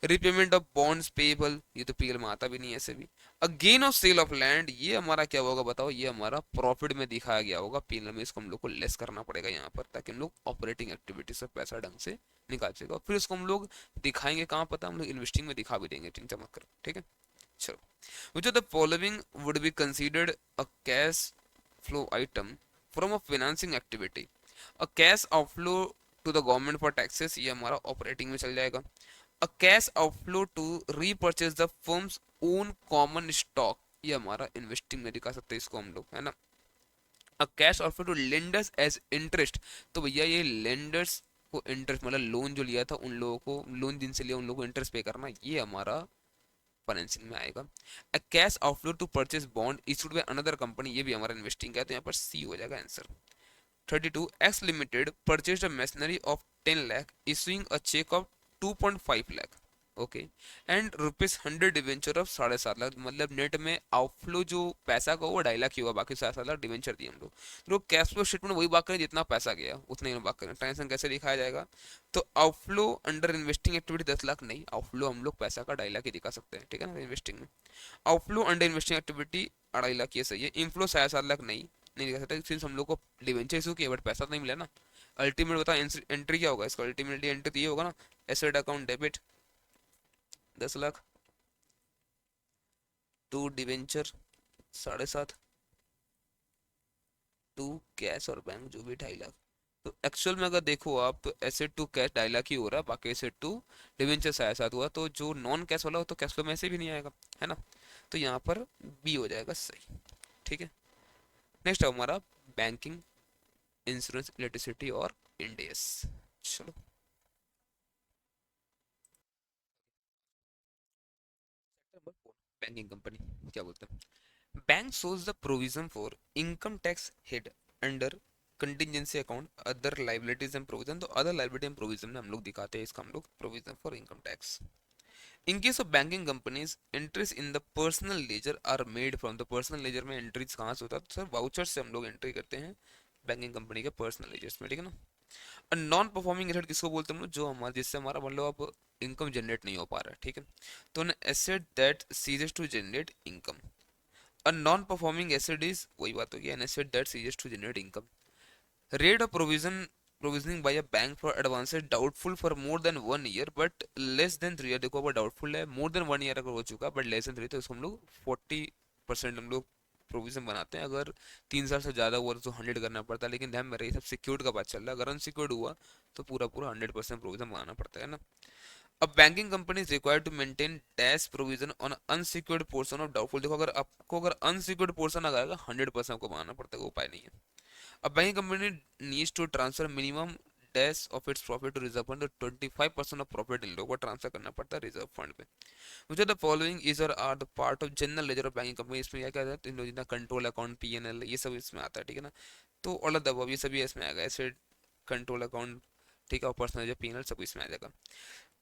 रिपेमेंट ऑफ बॉन्ड्स पेबल, ये तो पीएल में आता भी नहीं है ऐसे भी। A gain of sale of land, ये हमारा क्या होगा बताओ, ये हमारा प्रॉफिट में दिखाया गया होगा, पीएल में इसको हम लोग को लेस करना पड़ेगा यहाँ पर ताकि हम लोग ऑपरेटिंग एक्टिविटी से पैसा ढंग से निकाल सकेगा, फिर इसको हम लोग दिखाएंगे कहाँ पता, हम लोग इन्वेस्टिंग में दिखा भी देंगे टिंग चमक कर, ठीक है। चलो, which of the following would be considered a cash flow item from a financing activity? A cash outflow to the government for taxes, ये हमारा ऑपरेटिंग में चल जाएगा। A cash outflow to repurchase the firm's own common stock, ये हमारा investing में दिखा सकते हैं इसको हम लोग, है ना। A cash outflow to lenders as interest, तो भैया ये लेंडर्स को इंटरेस्ट मतलब लोन जो लिया था उन लोगों को, लोन जिनसे लिया उन लोगों को इंटरेस्ट पे करना, ये हमारा फाइनेंसिंग में आएगा। A cash outflow to purchase bond issued by another company, ये भी हमारा इन्वेस्टिंग का है, तो यहाँ पर सी हो जाएगा answer. 32 X Limited purchased a machinery of 10 lakh issuing a check of 2.5 lakh, okay. And ₹100 debenture of 7.5 lakh, मतलब नेट में आउटफ्लो जो पैसा का वो 2.5 लाख ही हुआ, बाकी 7.5 लाख डिवेंचर दिए हम लोग। तो कैश फ्लो स्टेटमेंट वही बात करें, जितना पैसा गया उतने ही बात करें। ट्रांजेक्शन कैसे दिखाया जाएगा? तो outflow under investing activity 10 lakh नहीं, आउटफ्लो हम लोग पैसा का 2.5 लाख ही दिखा सकते हैं, ठीक है ना, इन्वेस्टिंग में। Outflow under investing activity 2.5 lakh, ये सही है। इनफ्लो 7.5 लाख नहीं, नहीं दिखा सकते सिंस हम लोग को डिवेंचर इशू किया बट पैसा तो नहीं मिला ना। अल्टीमेट बता एंट्री क्या होगा इसका? अल्टीमेटली एंट्री तो ये होगा ना, asset account debit 10 lakh, to debenture 7.5, to cash और बैंक जो भी 2.5 लाख। तो एक्चुअल में अगर देखो आप, तो एसेट टू कैश 2.5 लाख ही हो रहा है, बाकी एसेट टू डिवेंचर 7.5 हुआ, तो जो नॉन कैश वाला हो तो कैश फ्लो में से भी नहीं आएगा, है ना। तो यहाँ पर बी हो जाएगा सही, ठीक है। नेक्स्ट है हमारा बैंकिंग, इंश्योरेंस, इलेक्ट्रिसिटी और इंडेस। चलो, बैंकिंग कंपनी क्या बोलते हैं? Bank shows the provision for income tax hid under contingency account other liabilities and provision, तो other liability and provision में हम लोग दिखाते हैं इसका, हम लोग provision for income tax। In case of banking companies, entries in the personal ledger are made from the personal ledger में entries कहाँ से होता है? तो सर वाउचर से हम लोग एंट्री करते हैं बैंकिंग कंपनी के पर्सनल लेजर्स में, ठीक है ना। नॉन परफॉर्मिंग एसेट किसको बोलते हैं हम लोग? जो हमारा, जिससे हमारा मतलब अब इनकम जनरेट नहीं हो पा रहा है, ठीक है। तो an asset that ceases to generate income. A non-performing asset is वही बात होगी, an asset that ceases to generate income। Rate of provisioning by a bank for advances doubtful for more than 1 year but less than 3 year। देखो अगर doubtful है more than 1 year अगर हो चुका but less than 3, तो इसको हम लोग 40% हम लोग प्रोविजन बनाते हैं। अगर 3 साल से ज़्यादा हुआ तो 100 करना पड़ता है, लेकिन ध्यान में रही सब सिक्योर्ड का बात चल रहा है। अगर अनसिक्योर्ड हुआ तो पूरा पूरा 100% प्रोविजन बनाना पड़ता है ना। अब banking company is required to maintain dash provision on unsecured portion of doubtful. देखो अगर आपको अगर अनसिक्योर्ड पोर्शन आ जाएगा 100% आपको बनाना पड़ता है, वो उपाय नहीं है। अब banking company needs to transfer minimum dash of its profit to reserve fund, तो 25% ऑफ प्रॉफिट इन लोगों को ट्रांसफर करना पड़ता है रिजर्व फंड पे। मुझे the following is or are the part of general ledger of banking company. इसमें क्या कहता है? तो इन लोग जितना कंट्रोल अकाउंट, पीएनएल, ये सब इसमें आता है, ठीक है ना। तो ऑल ऑफ द अबव ये सभी इसमें आएगा, ऐसे कंट्रोल अकाउंट, ठीक है, और पर्सनल लेजर, पीएनएल सब इसमें आ जाएगा।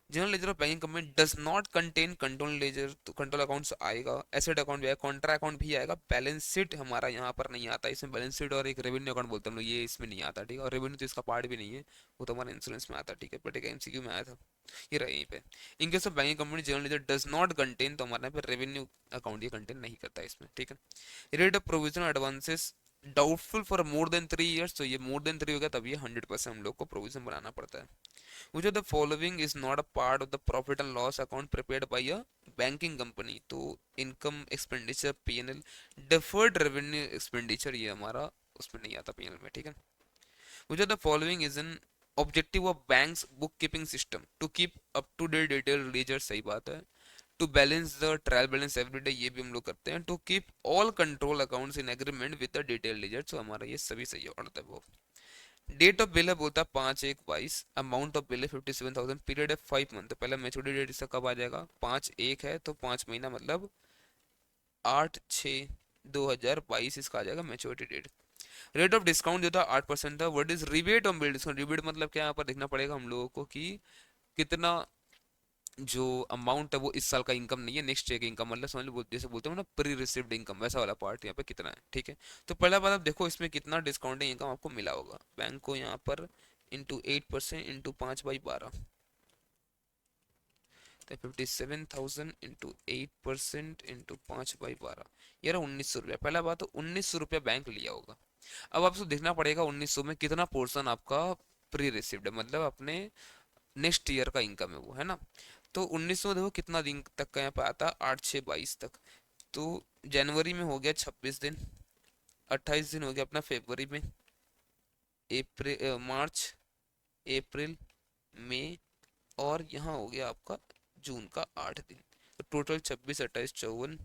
General ledger of banking company does not contain control ledger, तो कंट्रोल अकाउंट्स आएगा, एसेट अकाउंट भी आएगा, कॉन्ट्रा अकाउंट भी आएगा। बैलेंस शीट हमारा यहाँ पर नहीं आता, इसमें बैलेंस शीट और एक रेवेन्यू अकाउंट बोलते हैं हम लोग, ये इसमें नहीं आता, ठीक है। और रेवेन्यू तो इसका पार्ट भी नहीं है, वो तो हमारा इंश्योरेंस में आता है, ठीक है, बट एक एमसीक्यू में आया था, ये रहा यहीं पे। इन case of banking company general ledger does not contain, तो हमारे यहाँ पे रेवेन्यू अकाउंट ये कंटेन नहीं करता है इसमें, ठीक है। Rate of provision advances doubtful for more than 3 years, तो ये मोर देन 3 हो गया, तब ये 100% हम लोग को प्रोविजन बनाना पड़ता है। Which of the following is not a part of the profit and loss account prepared by a banking company? तो income expenditure P&L, deferred revenue expenditure ये हमारा उसमें नहीं आता P&L में, ठीक है। Which of the following is an objective of bank's bookkeeping system? To keep up to date detailed ledger, सही बात है। To balance the trial balance every day, ये भी हम लोग करते हैं। To keep all control accounts in agreement with the detailed ledger, तो हमारा ये सभी सही है, और वो डेट ऑफ बिल है बोलता है 5/1/22, अमाउंट ऑफ बिल है 57,000, पीरियड है 5 मंथ। तो पहले मेच्योरिटी डेट इसका कब आ जाएगा? 5/1 है तो 5 महीना मतलब 8/6/2022 इसका आ जाएगा maturity date. Rate of discount जो था 8% था। What is rebate on bill discount? Rebate मतलब क्या? यहाँ पर देखना पड़ेगा हम लोगों को कि कितना जो अमाउंट है वो इस साल का इनकम नहीं है, नेक्स्ट ईयर का इनकम, मतलब समझ लो जैसे बोलते हैं ना प्री रिसीव्ड इनकम, वैसा वाला पार्ट यहाँ पे कितना है, ठीक है। तो पहला बात आप देखो इसमें कितना डिस्काउंटिंग इनकम आपको मिला होगा बैंक को यहाँ पर, इंटू 8% इंटू 5/12, तो 57,000 इंटू 8% इंटू 5/12, ये रहा 1,900 रुपया। पहला बात तो 1,900 रुपया बैंक लिया होगा। अब आपको देखना पड़ेगा 1,900 में कितना पोर्सन आपका प्री रिसीव्ड है, मतलब अपने नेक्स्ट ईयर का इनकम है वो, है ना। तो 1,900 देखो कितना दिन तक का यहाँ पे आता है, 8/6/22 तक। तो जनवरी में हो गया 26 दिन, 28 दिन हो गया अपना फरवरी में, मार्च, अप्रैल, मई, और यहाँ हो गया आपका जून का 8 दिन। तो टोटल 26, 28, 54,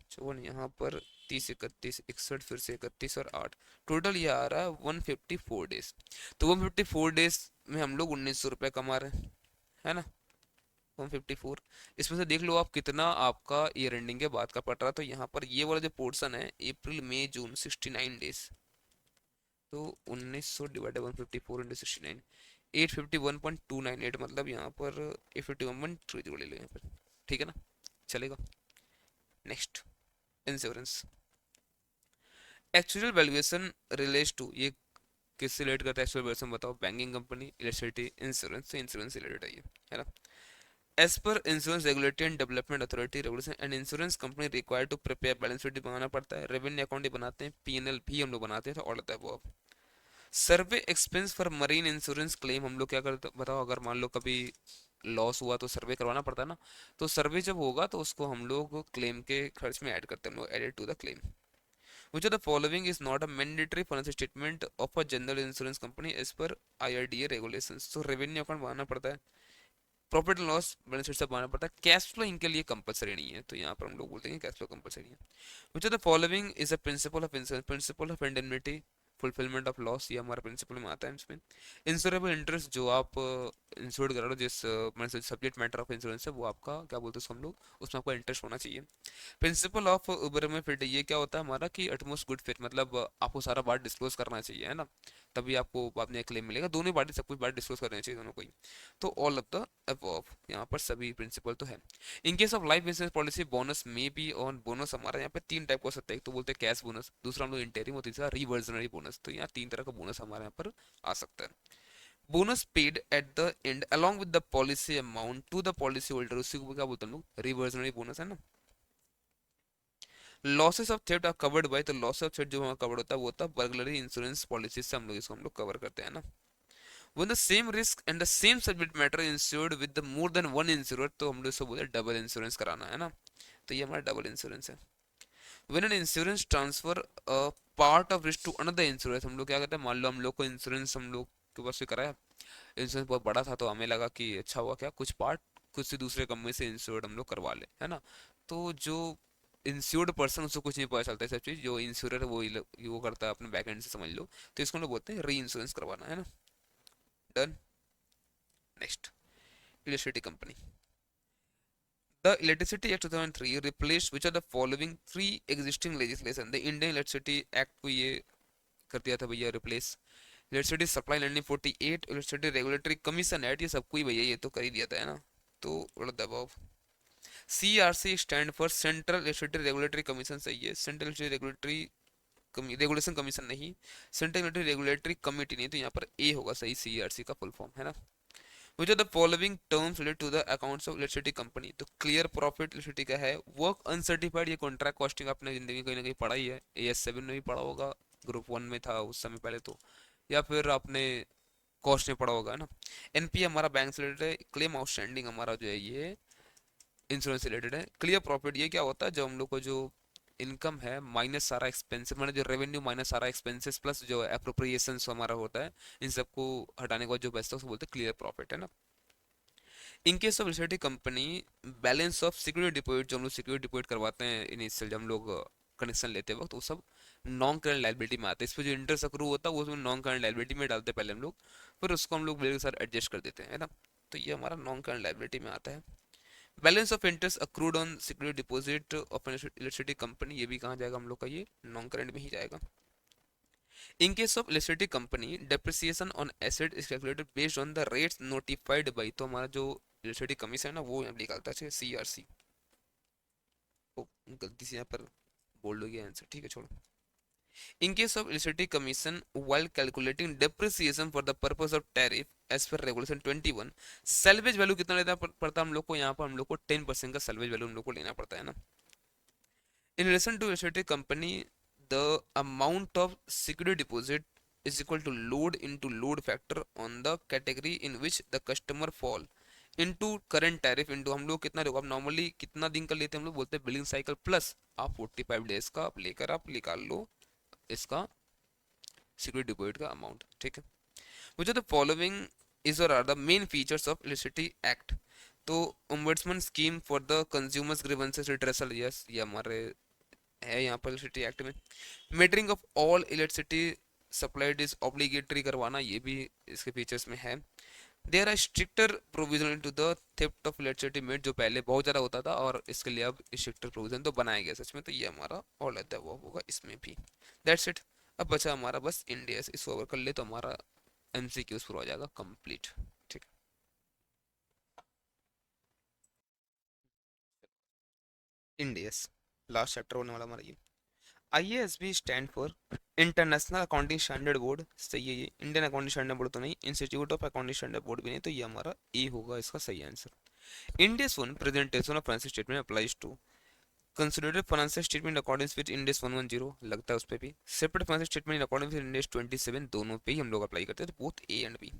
54 यहाँ पर 30, 31, 61, फिर से 31 और 8, टोटल ये आ रहा है 154 डेज। तो 154 डेज में हम लोग 1,900 रुपये कमा रहे हैं, है ना। 154, इसमें से देख लो आप कितना आपका ईयर एंडिंग के बाद का पड़ रहा। तो यहाँ पर ये वाला जो पोर्शन है अप्रैल मई जून 69 डेज, तो 1,900 डिवाइडेड 154 इंटू 69, 851.298 मतलब यहाँ पर 851.30 ले लो यहाँ पर, ठीक है ना, चलेगा। Next, insurance. Actual valuation relates to, ये किससे रिलेट करता है एक्चुअल वैल्यूएशन बताओ? बैंकिंग कंपनी, इलेक्ट्रिसिटी, इंश्योरेंस, से इंश्योरेंस रिलेटेड है ये, है ना। As per insurance regulatory and development authority regulation and insurance company required to prepare balance sheet बनाना पड़ता है, रेवेन्यू अकाउंट भी बनाते हैं, पीएनएल भी हम लोग बनाते हैं, तो ऑल होता है वो। Survey expense for marine insurance claim, हम लोग क्या करते बताओ? अगर मान लो कभी लॉस हुआ तो सर्वे करवाना पड़ता है ना, तो सर्वे जब होगा तो उसको हम लोग क्लेम के खर्च में ऐड करते हैं, हम लोग added to the claim. Which of the following is not a mandatory financial statement of a general insurance company as per IRDA regulations? तो रेवेन्यू अकाउंट बनाना पड़ता है, profit and loss balance sheet से बनाना पड़ता है, कैश फ्लो इनके लिए compulsory नहीं है, तो यहाँ पर हम लोग बोलते हैं कैश फ्लो कंपलसरी है। Which of the following is a principle of insurance? Principle of indemnity, fulfilment of loss, ये हमारा प्रिंसिपल में आता है इसमें। इंश्योरेबल इंटरेस्ट, जो आप इंश्योर्ड करा लो, जिस सब्जेक्ट मैटर ऑफ इंश्योरेंस है वो आपका क्या बोलते हैं उसको हम लोग, उसमें आपका इंटरेस्ट होना चाहिए। प्रिंसिपल ऑफ उबर में फिट, ये क्या होता है हमारा कि अटमोस्ट गुड फिट, मतलब आपको सारा बात डिस्क्लोज करना चाहिए, है ना, तभी आपको बाद में क्लेम मिलेगा, दोनों पार्टी सब कुछ बात डिस्क्लोज करनी चाहिए दोनों को ही। तो ऑल ऑफ द अबव, यहाँ पर सभी प्रिंसिपल तो है। इन case of life insurance policy, bonus में बी ऑन, बोनस हमारा यहाँ पे तीन टाइप का हो सकता है, एक तो बोलते हैं कैश बोनस, दूसरा हम लोग इंटरिम, और तीसरा रिवर्जनरी बोनस, तो यहाँ तीन तरह का बोनस हमारे यहाँ पर आ सकता है। Bonus paid at the end along with the policy amount to the policy holder, उसी को क्या बोलते हैं हम लोग? रिवर्जनरी बोनस, है ना। Losses of theft are covered by, तो लॉस ऑफ थेफ्ट जो हमारा कवर्ड होता है वो होता है बर्गलरी इंश्योरेंस पॉलिसी से, हम लोग इसको हम लोग कवर करते हैं ना। When the same risk and the same subject matter insured with the more than one insurer, तो हम लोग इसको बोलते हैं डबल इंश्योरेंस कराना, है ना, तो ये हमारा डबल इंश्योरेंस है। When an insurance transfer a part of risk to another insurance, हम लोग क्या करते हैं, मान लो हम लोग को इंश्योरेंस हम लोग के पास से कराया, इंश्योरेंस बहुत बड़ा था तो हमें लगा कि अच्छा हुआ क्या कुछ पार्ट कुछ से दूसरे कंपनी से इंश्योर्ड हम लोग करवा ले, है ना। तो जो इंश्योर्ड पर्सन, उसको कुछ नहीं पता चलता है सब चीज़, जो इंश्योर है वो करता है अपने बैक एंड से, समझ लो, तो इसको हम लोग बोलते हैं री इंश्योरेंस करवाना, है ना। Done. Next, electricity company. The Electricity Act 2003 replaced which of the following three existing legislation? The Indian Electricity Act को ये कर दिया था भैया replace. Electricity supply landing 48, electricity regulatory commission act, ये सबको ही भैया ये तो कर ही दिया था, है ना। तो बड़ा दबाव। CRC stand for central electricity regulatory commission, सही है, central electricity regulatory regulation commission नहीं, सेंट्रल इलेक्ट्रिसिटी रेगुलेटरी कमिटी नहीं, तो यहाँ पर ए होगा सही, CRC का फुल फॉर्म, है ना। Which of the following terms relate to the accounts of electricity company? तो क्लियर प्रॉफिट इलेक्ट्रिसिटी का है, वर्क अनसर्टिफाइड, ये कॉन्ट्रैक्ट कॉस्टिंग आपने जिंदगी में कहीं ना कहीं पढ़ा ही है, AS7 में भी पढ़ा होगा, ग्रुप 1 में था उस समय पहले तो, या फिर आपने कॉस्ट में पढ़ा होगा, है ना। NPA हमारा बैंक से रिलेटेड है, क्लेम आउटस्टैंडिंग हमारा जो है ये इंश्योरेंस से रिलेटेड है। क्लियर प्रॉफिट ये क्या होता है, जब हम लोग को जो इनकम है माइनस सारा एक्सपेंसेस, मतलब जो रेवेन्यू माइनस सारा एक्सपेंसेस प्लस जो अप्रोप्रिएशन हमारा होता है, इन सबको हटाने के बाद जो बचता है उसको बोलते हैं क्लियर प्रॉफिट, है ना। इन case of electricity company, balance of security deposit, जो हम लोग सिक्योरिटी डिपॉजिट करवाते हैं इनिशियल जब हम लोग कनेक्शन लेते वक्त, वो सब नॉन करंट लायबिलिटी में आते हैं, इस पर जो इंटरेस्ट अक्रू होता है वो उसमें नॉन करंट लायबिलिटी में डालते हैं पहले हम लोग, फिर उसको हम लोग बिल के साथ एडजस्ट कर देते हैं, है ना। तो ये हमारा नॉन करंट लायबिलिटी में आता है। Balance of interest accrued on security deposit of electricity company, ये भी कहाँ जाएगा हम लोग का, ये नॉन करंट में ही जाएगा। In case of electricity company, depreciation on asset is calculated based on the rates notified by, तो हमारा जो इलेक्ट्रिसिटी कमीशन है ना वो यहाँ निकालता है CRC। ओ गलती से यहाँ पर बोल्ड हो गया आंसर, ठीक है छोड़ो। In case of electricity commission, while calculating depreciation for the purpose of tariff as per regulation 21, salvage value कितना लेना पड़ता है हम लोग को, यहाँ पर हम लोग को 10% का salvage value हम लोग को लेना पड़ता है ना। In relation to electricity company, the amount of security deposit is equal to load into load factor on the category in which the customer fall into current tariff into, हम लोग कितना देखो, अब नॉर्मली कितना दिन का लेते हैं हम लोग, बोलते हैं बिलिंग साइकिल प्लस आप 45 डेज का आप लेकर आप निकाल लो इसका सिक्योरिटी डिपॉजिट का अमाउंट, ठीक है। Which are the following is or are the main features of electricity act? तो ombudsman scheme for the consumers grievances redressal, yes ये हमारे है यहाँ पर इलेक्ट्रिसिटी एक्ट में। Metering of all electricity supplied is obligatory करवाना, ये भी इसके फीचर्स में है। There are stricter provision to the theft of electricity met, जो पहले बहुत ज़्यादा होता था और इसके लिए अब स्ट्रिक्टर प्रोविजन तो बनाया गया सच में, तो ये हमारा ऑल है वो होगा इसमें भी। That's it. अब बचा हमारा बस इंडिया से, इसको अगर कर ले तो हमारा एमसीक्यूज पूरा हो जाएगा कंप्लीट। ठीक। इंडियस लास्ट चैप्टर होने वाला हमारा ये। IASB stand for international accounting standard board. सही है ये, इंडियन अकाउंटिंग स्टैंडर्ड बोर्ड तो नहीं, institute of accounting standard board भी नहीं, तो ये हमारा ए होगा इसका सही answer. Ind AS one presentation of financial statement applies to considered financial statement according with index 110, लगता है उस पे भी। Separate financial statement according with index 27, दोनों पे ही हम लोग अप्लाई करते हैं, तो both A and B.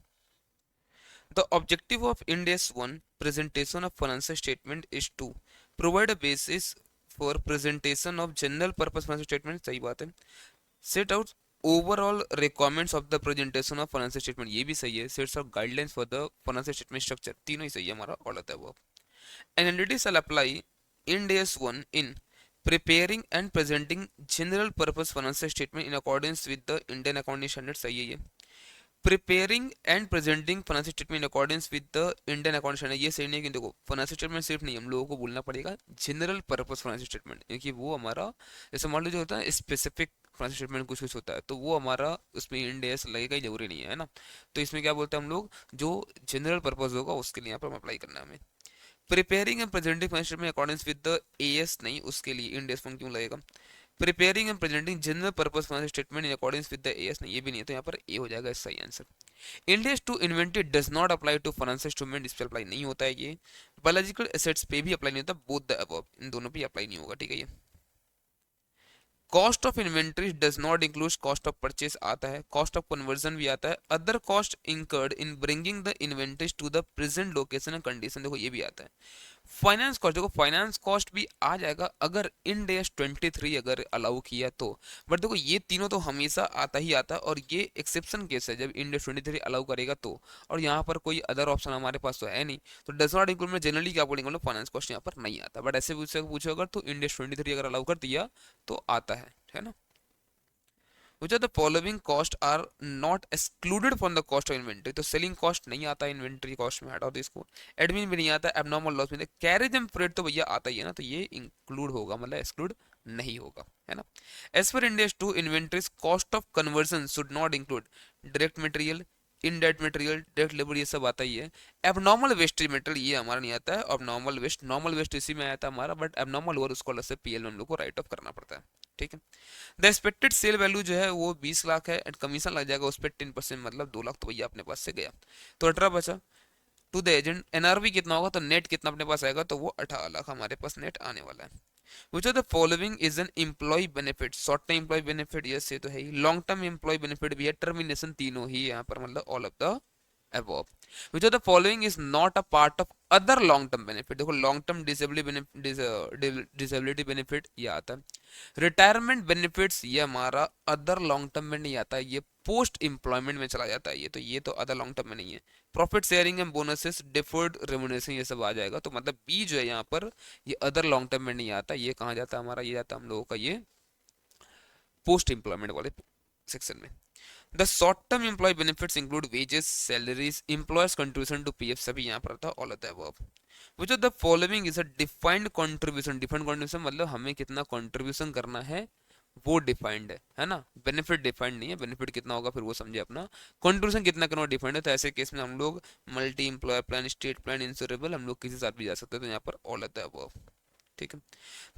The objective of India's one presentation of financial statement is to provide a basis for presentation of general purpose financial statement, सही बात है। Set out overall requirements of the presentation of financial statement, ये भी सही है। Sets out guidelines for the financial statement structure, तीनों ही सही है हमारा, all of the above। An entity shall apply India's one in preparing and presenting general purpose financial statement in accordance with the Indian accounting standards, सही है ये। Preparing and presenting financial statement in accordance with the Indian account standard, ये सही नहीं है कि देखो financial statement सिर्फ नहीं, हम लोगों को बोलना पड़ेगा जनरल पर्पस फाइनेंशियल स्टेटमेंट, क्योंकि वो हमारा जैसे मान लो जो होता है स्पेसिफिक फाइनेंशियल स्टेटमेंट कुछ कुछ होता है, तो वो हमारा उसमें इंडेस लगेगा ही जरूरी नहीं है ना। तो इसमें क्या बोलते हैं हम लोग, जो जनरल पर्पज होगा उसके लिए यहाँ पर हम अप्लाई करना है हमें। Preparing and presenting financial statement accordance with the as नहीं, उसके लिए इंडेस फंड क्यों लगेगा। Preparing and presenting general purpose financial statement in accordance with the as नहीं, ये भी नहीं है, तो यहाँ पर ए हो जाएगा सही answer. Index to inventory does not apply to financial instrument, इस पर अप्लाई नहीं होता है ये। बायोलॉजिकल एसेट्स पे भी अप्लाई नहीं होता, बोथ द अबव, इन दोनों पे अप्लाई नहीं होगा, ठीक है ये। Cost of inventory does not include cost of purchase, आता है। कॉस्ट ऑफ कन्वर्जन भी आता है। Other cost incurred in bringing the inventories to the present location and condition, देखो ये भी आता है। फाइनेंस कॉस्ट, देखो फाइनेंस कॉस्ट भी आ जाएगा अगर इन डेज 23 अगर अलाउ किया तो। बट देखो ये तीनों तो हमेशा आता ही आता है, और ये एक्सेप्शन केस है जब इन डेज 23 अलाउ करेगा तो। और यहाँ पर कोई अदर ऑप्शन हमारे पास तो है नहीं, तो डज नॉट इंक्लूड में जनरली क्या बोलेंगे, मतलब फाइनेंस कॉस्ट यहाँ पर नहीं आता। बट ऐसे पूछो अगर तो इन डेज 23 अगर अलाउ कर दिया तो आता है ना। Which of the following cost are not excluded from the cost of inventory, तो सेलिंग कॉस्ट नहीं आता इन्वेंट्री कॉस्ट में, हटाओ तो इसको। एडमिन भी नहीं आता, एबनॉर्मल लॉस में। कैरेज एंड फ्रेट तो भैया आता ही है ना, तो ये इंक्लूड होगा, मतलब एक्सक्लूड नहीं होगा, है ना। As per index two inventories cost of conversion should not include direct material, indirect material, direct labour, ये सब आता ही है। एबनॉर्मल वेस्टेज मटेरियल ये हमारा नहीं आता है। एबनॉर्मल वेस्ट, नॉर्मल वेस्ट इसी में आया था हमारा, बट एबनॉर्मल ओवर उसको अलग से पीएल में हम लोग को राइट ऑफ करना पड़ता है, ठीक है। द एक्सपेक्टेड सेल वैल्यू जो है वो 20 लाख है, एंड कमीशन लग जाएगा उस पर 10%, मतलब 2 लाख तो भैया अपने पास से गया, तो 18 बचा। टू द एजेंट एनआरवी कितना होगा, तो नेट कितना अपने पास आएगा, तो वो 18 लाख हमारे पास नेट आने वाला है। Which of the following is an employee benefit, short term employee benefit, yes ये तो है ही। लॉन्ग टर्म एम्प्लॉय बेनिफिट भी है, टर्मिनेशन तीनों ही यहाँ पर, मतलब all of the above. Which of the following is not a part of other long term benefit, देखो लॉन्ग टर्म डिसेबिलिटी बेनिफिट ये आता है। रिटायरमेंट बेनिफिट्स ये हमारा अदर लॉन्ग टर्म में नहीं आता है, ये पोस्ट एम्प्लॉयमेंट में चला जाता है ये, तो ये तो अदर लॉन्ग टर्म में नहीं है। Profit sharing and bonuses, deferred remuneration, ये सब आ जाएगा, तो मतलब बी जो है यहाँ पर ये अदर लॉन्ग टर्म में नहीं आता, ये कहाँ जाता है हमारा, ये जाता है हम लोगों का ये पोस्ट एम्प्लॉयमेंट वाले सेक्शन में। The short term employee benefits include wages, salaries, employees contribution to PF, सभी यहाँ पर था, all of the above. Which of the following is a defined contribution, defined contribution मतलब हमें कितना कंट्रीब्यूशन करना है वो डिफाइंड है ना। बेनिफिट डिफाइंड नहीं है, बेनिफिट कितना होगा फिर वो समझे अपना, कंट्रीब्यूशन कितना करना डिफाइंड है, तो ऐसे केस में हम लोग multi employer plan, state plan, insurable, हम लोग किसी साथ भी जा सकते हैं, तो यहाँ पर ऑल ऑफ द अबव, ठीक है।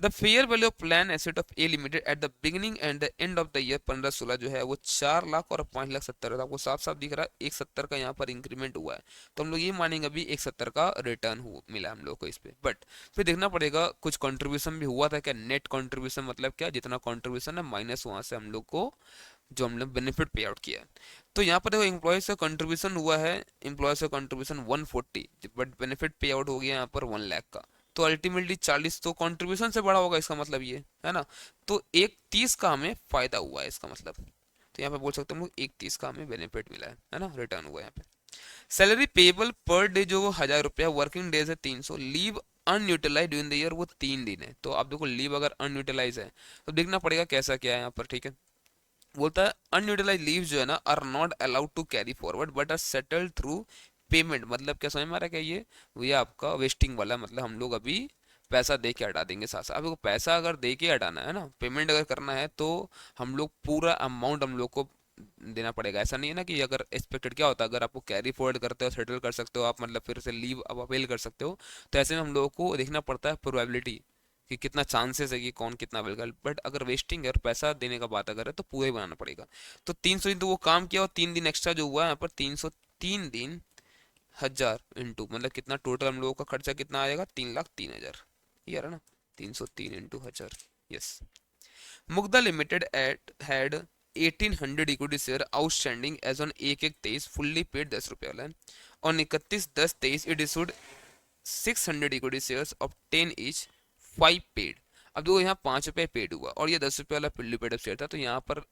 The fair value of plan asset of A limited at the beginning and the end of the year 15-16 जो है वो 4 लाख और 5,70,000 है, आपको साफ साफ दिख रहा है 1,70 का यहाँ पर इंक्रीमेंट हुआ है, तो हम लोग ये मानेंगे अभी 1,70 का रिटर्न मिला हम लोग को इस पे। बट फिर देखना पड़ेगा कुछ कंट्रीब्यूशन भी हुआ था क्या, नेट कंट्रीब्यूशन मतलब क्या, जितना कंट्रीब्यूशन है माइनस वहां से हम लोग को जो हम लोग बेनिफिट पे आउट किया है। तो यहाँ पर देखो एम्प्लॉयज का कंट्रीब्यूशन हुआ है, एम्प्लॉयज का कंट्रीब्यूशन 140, बट बेनिफिट पे आउट हो गया यहाँ पर 1 लाख का, तो अल्टीमेटली 40 तो कंट्रीब्यूशन से बड़ा होगा, इसका मतलब ये है ना। तो 1,30 का हमें फायदा हुआ है इसका मतलब, तो यहाँ पे बोल सकते हैं हम लोग 1,30 का हमें बेनिफिट मिला है ना, रिटर्न हुआ है यहाँ पे। सैलरी पेबल पर डे जो 1,000 रुपया, वर्किंग डेज है 300, leave unutilise during the year वो 3 दिन है, तो आप देखो लीव अगर अनयूटिलाइज है तो देखना पड़ेगा कैसा क्या है यहाँ पर, ठीक है। बोलता है अनयूटिलाइज लीव जो है ना are not allowed to carry forward but are settled through payment, मतलब क्या समझ में आ रहा है क्या ये आपका वेस्टिंग वाला, मतलब हम लोग अभी पैसा दे के हटा देंगे साथ साथ। आपको पैसा अगर दे के हटाना है ना, पेमेंट अगर करना है तो हम लोग पूरा अमाउंट हम लोग को देना पड़ेगा। ऐसा नहीं है ना कि अगर एक्सपेक्टेड क्या होता है, अगर आपको कैरी फॉरवर्ड करते हो, सेटल कर सकते हो आप, मतलब फिर से लीव आप अवेल कर सकते हो, तो ऐसे में हम लोगों को देखना पड़ता है प्रोबेबिलिटी कि कितना चांसेस है कि कौन कितना अवेल कर। बट अगर वेस्टिंग है और पैसा देने का बात अगर है तो पूरा ही बनाना पड़ेगा। तो 300 दिन तो वो काम किया, और 3 दिन एक्स्ट्रा जो हुआ है यहाँ पर, 303 दिन 1000 इंटू, मतलब कितना टोटल हम लोगों का खर्चा कितना आएगा, 3,03,000, ये आ रहा ना, 303 into 1000। Yes. Mugdha limited at had 1800 equity share outstanding as on 1/1/23 fully paid 10 रुपये वाला है। On 31/10/23 it issued 600 equity shares of 10 each, 5 paid. अब देखो यहाँ 5 रुपये पेड हुआ और ये 10 रुपये वाला फुल्ली पेड शेयर था, तो यहाँ पर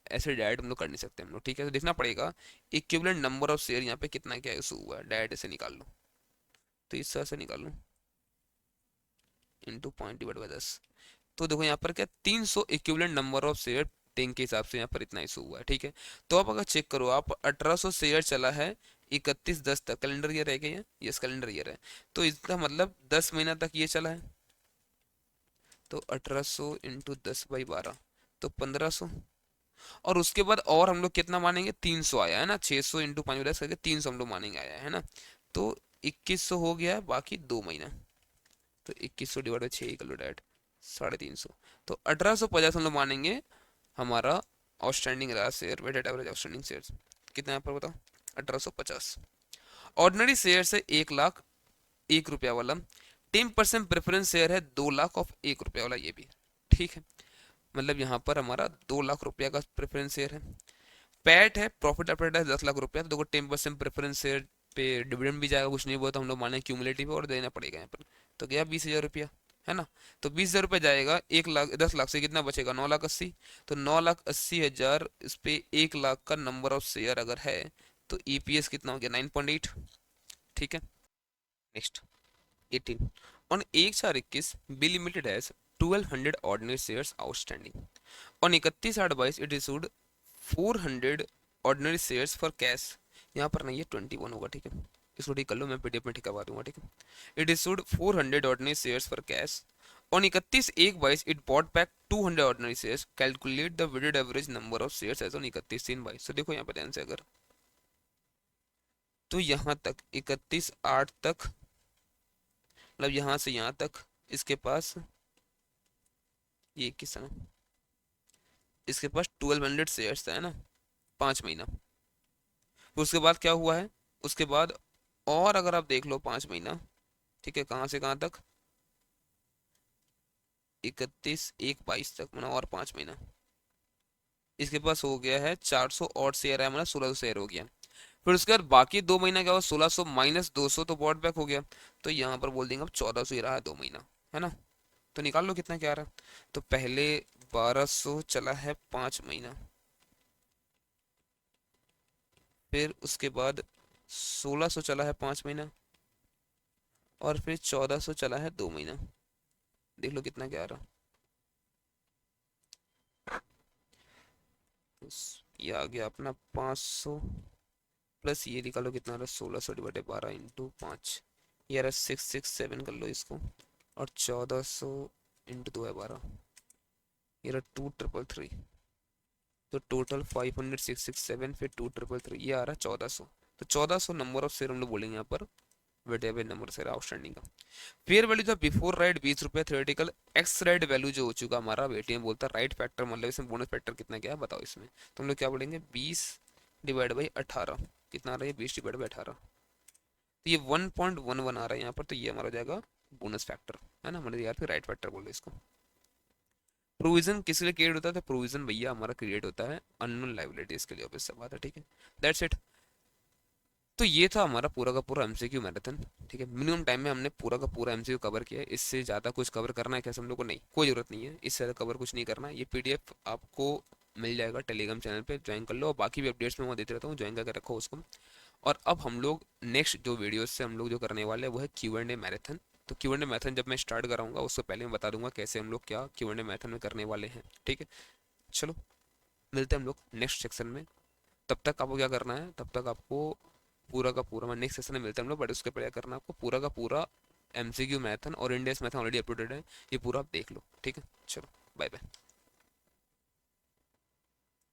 ऐसे डायरेक्ट हम लोग कर नहीं सकते हम लोग, ठीक है। तो देखना पड़ेगा इक्विवेलेंट नंबर ऑफ शेयर यहाँ पे कितना क्या इशू हुआ है, डायरेक्ट ऐसे निकाल लो, तो इस तरह से निकाल लो, इंटू पॉइंट डिवाइड बाई 10। तो देखो यहाँ पर क्या, 300 equivalent number of share ten के हिसाब से यहाँ पर इतना इशू हुआ है, ठीक है। तो आप अगर चेक करो, आप 1800 शेयर चला है 31/10 तक, कैलेंडर ईयर है क्या ये, यस कैलेंडर ईयर है, तो इसका मतलब 10 महीना तक ये चला है। तो 1800 इंटू 10/12, तो 1500। और उसके बाद और हम लोग कितना मानेंगे, 300 आया है ना, 600 इंटू 5 करके 300 हम लोग मानेंगे आया है ना। तो 2100 हो गया है, बाकी 2 महीना। तो 2100 divide by 6 equal to that 350। तो 1850 हम लोग मानेंगे हमारा आउटस्टैंडिंग रहा share, weighted average outstanding share कितना यहाँ पर बताओ, 1850। ऑर्डिनरी शेयर है 1,01,01 वाला, 10% प्रेफरेंस शेयर है 2 लाख ऑफ 1 रुपया वाला, ये भी ठीक है। मतलब यहाँ पर हमारा 2 लाख रुपया का प्रेफरेंस शेयर है। पैट है, प्रॉफिट आफ्टर टैक्स 10 लाख रुपया, तो देखो 10% प्रेफरेंस शेयर पे डिविडेंड भी जाएगा, कुछ नहीं हुआ तो हम लोग माने क्यूमुलेटिव और देना पड़ेगा यहाँ पर, तो गया 20,000 रुपया, है ना। तो 20,000 रुपया जाएगा, 1 लाख 10 लाख से कितना बचेगा, 9,80,000। तो 9,80,000 इस पे 1 लाख का नंबर ऑफ शेयर अगर है, तो ईपीएस कितना हो गया, 9.8, ठीक है। Next 18, on 1/4/21 B limited has 1200 ordinary shares outstanding. On 31/8/22 it issued 400 ordinary shares for cash. यहाँ पर नहीं, ये 21 होगा, ठीक है। इसको ठीक कर लो, मैं पीडीएफ में ठीक करवा दूंगा, ठीक है। It issued 400 ordinary shares for cash. On 31/1/22 it bought back 200 ordinary shares, calculate the weighted average number of shares as on 31/3/22। तो देखो यहाँ पर ध्यान से अगर, तो यहाँ तक 31/8 तक, मतलब यहाँ से यहाँ तक इसके पास, ये किस समय इसके पास 1200 शेयर्स था, है ना, 5 महीना। फिर उसके बाद क्या हुआ है, उसके बाद और अगर आप देख लो 5 महीना, ठीक है, कहाँ से कहाँ तक, 31/1/22 तक, मतलब और 5 महीना इसके पास हो गया है 400 और शेयर है, मतलब 1600 शेयर हो गया। फिर उसके बाद बाकी 2 महीना क्या हुआ, 1600 माइनस 200, तो बॉट बैक हो गया। तो यहाँ पर बोल देंगे अब 1400 ही रहा है 2 महीना, है ना। तो निकाल लो कितना क्या आ रहा है। तो पहले 1200 चला है 5 महीना, फिर उसके बाद 1600 चला है 5 महीना, और फिर 1400 चला है 2 महीना। देख लो कितना क्या आ रहा। ये आ गया अपना 500, प्लस ये निकालो कितना आ रहा, 1600/12 इंटू 5, ये आ रहा 667 कर लो इसको, और 1400 इंटू 2 है 12, ये रहा 2,333। तो टोटल 500,667, फिर 2,333, ये आ रहा 1400। तो 1400 नंबर ऑफ शेयर हम लोग बोलेंगे यहाँ पर, वेटेबल नंबर शेयर आउटस्टैंडिंग का। फेयर वैल्यू था बिफोर राइट 20 रुपये, थ्योरेटिकल एक्स राइट वैल्यू जो हो चुका हमारा, एटीएम बोलता है राइट फैक्टर, मतलब इसमें बोनस फैक्टर कितना क्या है बताओ इसमें। तो हम लोग क्या बोलेंगे, 20/18, कितना आ रहा है, 20/18। तो ये 1.11 आ रहा है यहाँ पर, तो ये हमारा हो जाएगा बोनस फैक्टर, है ना, मतलब यार फिर राइट फैक्टर बोल दो इसको। प्रोविजन किस लिए क्रिएट होता है, तो प्रोविजन भैया हमारा क्रिएट होता है अननोन लायबिलिटीज के लिए, ऑब्वियस सा बात है, ठीक है। That's it. तो ये था हमारा पूरा का पूरा एमसीक्यू मैराथन, ठीक है। मिनिमम टाइम में हमने पूरा का पूरा एमसीक्यू कवर किया है। इससे ज़्यादा कुछ कवर करना है कैसे हम लोग को, नहीं, कोई ज़रूरत नहीं है, इससे ज़्यादा कवर कुछ नहीं करना है। ये पीडीएफ आपको मिल जाएगा टेलीग्राम चैनल पे, ज्वाइन कर लो, और बाकी भी अपडेट्स मैं वहाँ देते रहता हूँ, ज्वाइन करके रखो उसको। और अब हम लोग नेक्स्ट जो वीडियोस से हम लोग जो करने वाले हैं वो है Q&A मैराथन। तो Q&A मैराथन जब मैं स्टार्ट कराऊंगा उससे पहले मैं बता दूंगा कैसे हम लोग क्या Q&A मैराथन में करने वाले हैं, ठीक है। चलो मिलते हैं हम लोग नेक्स्ट सेक्शन में। तब तक आपको क्या करना है, तब तक आपको पूरा का पूरा, मैं नेक्स्ट सेशन में मिलते हैं हम लोग, बट उसके पहले क्या करना है आपको, पूरा का पूरा एमसीक्यू मैथन और इंडेक्स मैथन ऑलरेडी अपलोडेड है, ये पूरा आप देख लो, ठीक है। चलो बाय बाय।